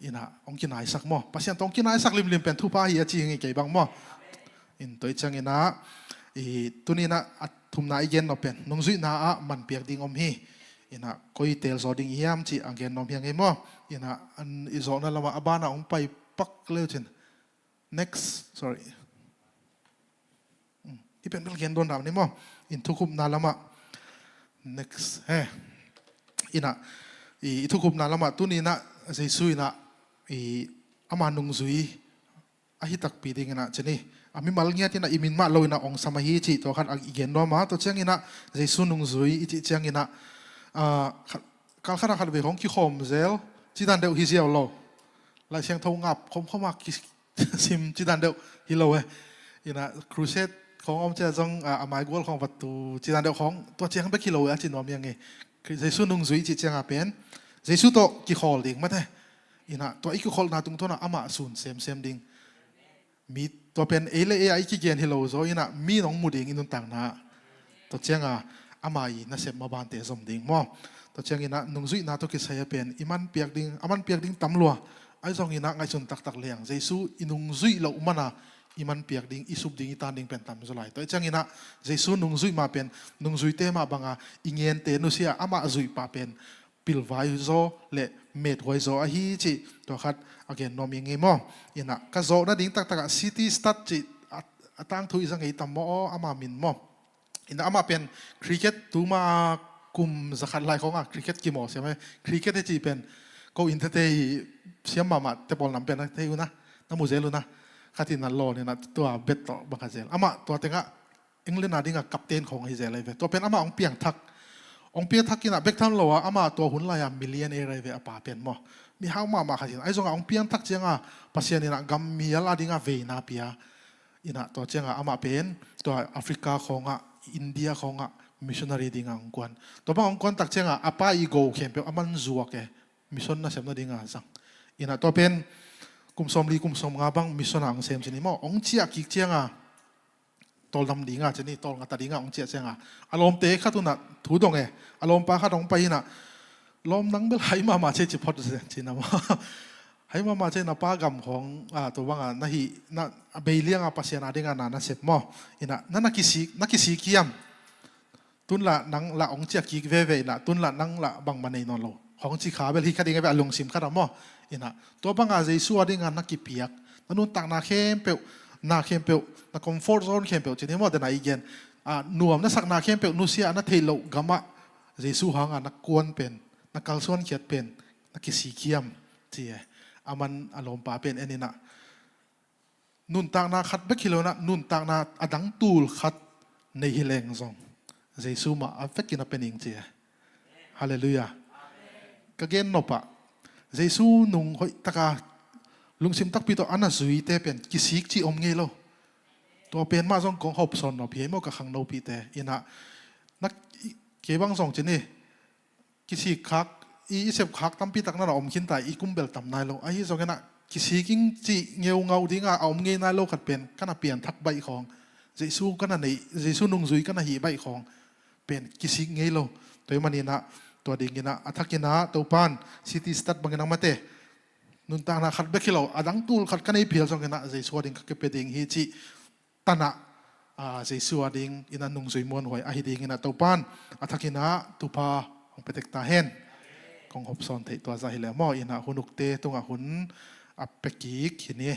ina ong kin ai sak mo pasien tong kin ai sak lim pen thu pha hi chi ngi ke bang mo in toi chang ina tunina thum na igen no pen nong zui na man piak ding om hi ina koi tel zo ding hiam chi again nom hiang mo ina an izo na lama abana ong pai pak leuchin next sorry ipen bel gen don ram ni mo in thukup na lama next ina thukup na lama tunina jesu ina ama nung zui ahitak pi ding ina cheni ami malngia tina imin ma lo ina ong samahi chi to khan igen no ma to chang ina jesu nung zui ichi chang ina kal khara khal ve hong ki khom zel chi dan deu hi ziaw lo la siang thau ngap khom khoma ki sim chi dan deu hi lo ina crusade khong om cha jong amai gol khong watu chi dan deu khong to chiang be ki lo a chi nom yang nge jesu nung zui chi chang a pen jesu to ki khol ding ma the ina to ik khol na tung to na ama sun sem ding mi to pen ele ai ki gen hi lo zo ina mi nong mu ding inun tang na to chiang a amai na sem ma ban te zom ding mo to chang ina nung zui na to ki saya pen iman piak ding aman piak ding tamlua ai zong ina ngai sun tak tak leng jesu inung zui lo mana iman piak ding isup ding itan ding pen tam zolai to chang ina jesu nung zui ma pen nung zui te ma banga ingen te nu sia ama zui pa pen pil vai zo le met hoi zo a hi chi to khat again no mi nge mo ina ka zo na ding tak tak city start chi atang thui sang ei tam mo ama min mo ina ama pen cricket tu ma kum zakhat lai khong cricket ki mo se mai cricket chi pen ko in te siam ma te bol nam pen na te una na mu zelu na khatin na lo ni na to bet to ba zel ama to tenga england na dinga captain khong hi zel ai ve to pen ama ong piang thak ong piang thak kina bek tham lo ama to hun la ya millionaire ve apa pen mo mi hau ma khatin ai zonga ong piang thak chenga pasien ina gam mi ala dinga ve na pia ina to chenga ama pen to africa khonga India khonga missionary dinga angkwan to bang angkwan tak chenga apa I go khem pe aman zuwa ke mission na sem na dinga sang ina to pen kumsom nga bang mission ang sem chini mo ong chia ki chenga tol dam dinga chini tol nga ta dinga ong chia chenga alom te khatuna thu dong e alom pa khatong pa ina lom nang bel hai ma che chi phot china mo hai ma che na pa gam khong to banga na hi na beiliang pasien adinga na sep mo ina na kisi kiam tun la nang la ong chia ki ve na tun la nang la bang manei non lo hong chi kha bel hi khading be alung sim khara mo ina to banga jesu adinga na ki piak nanun tak na khem pe na comfort zone khem pe chini mo da na igen nuam na sak na khem pe nu sia na thelo gama jesu hanga na kon pen na kalson khiat pen na kisi kiam chi aman alom pa pen enina nun tak na khat be kilona nun tak na adang tul khat nei hileng zong jesu ma afek na pening chi hallelujah kagen no pa jesu nung hoi taka lungsim tak pito ana zui te pen kisik chi om nge lo to pen ma zong kong hop son no phe mo ka khang no pi te ina nak ke bang zong chini kisik khak isep khak tam pi tak na om khin tai ikumbel tam nai lo ai zong na kisiking chi ngeu ngau dinga om nge nai lo khat pen kana pian thak bai khong jesu kana nei jesu nung zui kana hi bai khong pen kisik nge lo toy manina to dingina athakina to pan city start bangina mate nun ta na khat bekilo adang tul khat kanai phel song na jesu ding ka ke ding hi chi tana jesu ding ina nung zui mon hoi a hi ding ina to pan athakina tupa ong petek ta hen kong hop son thei to za hi le mo ina hunuk te tunga hun a peki khini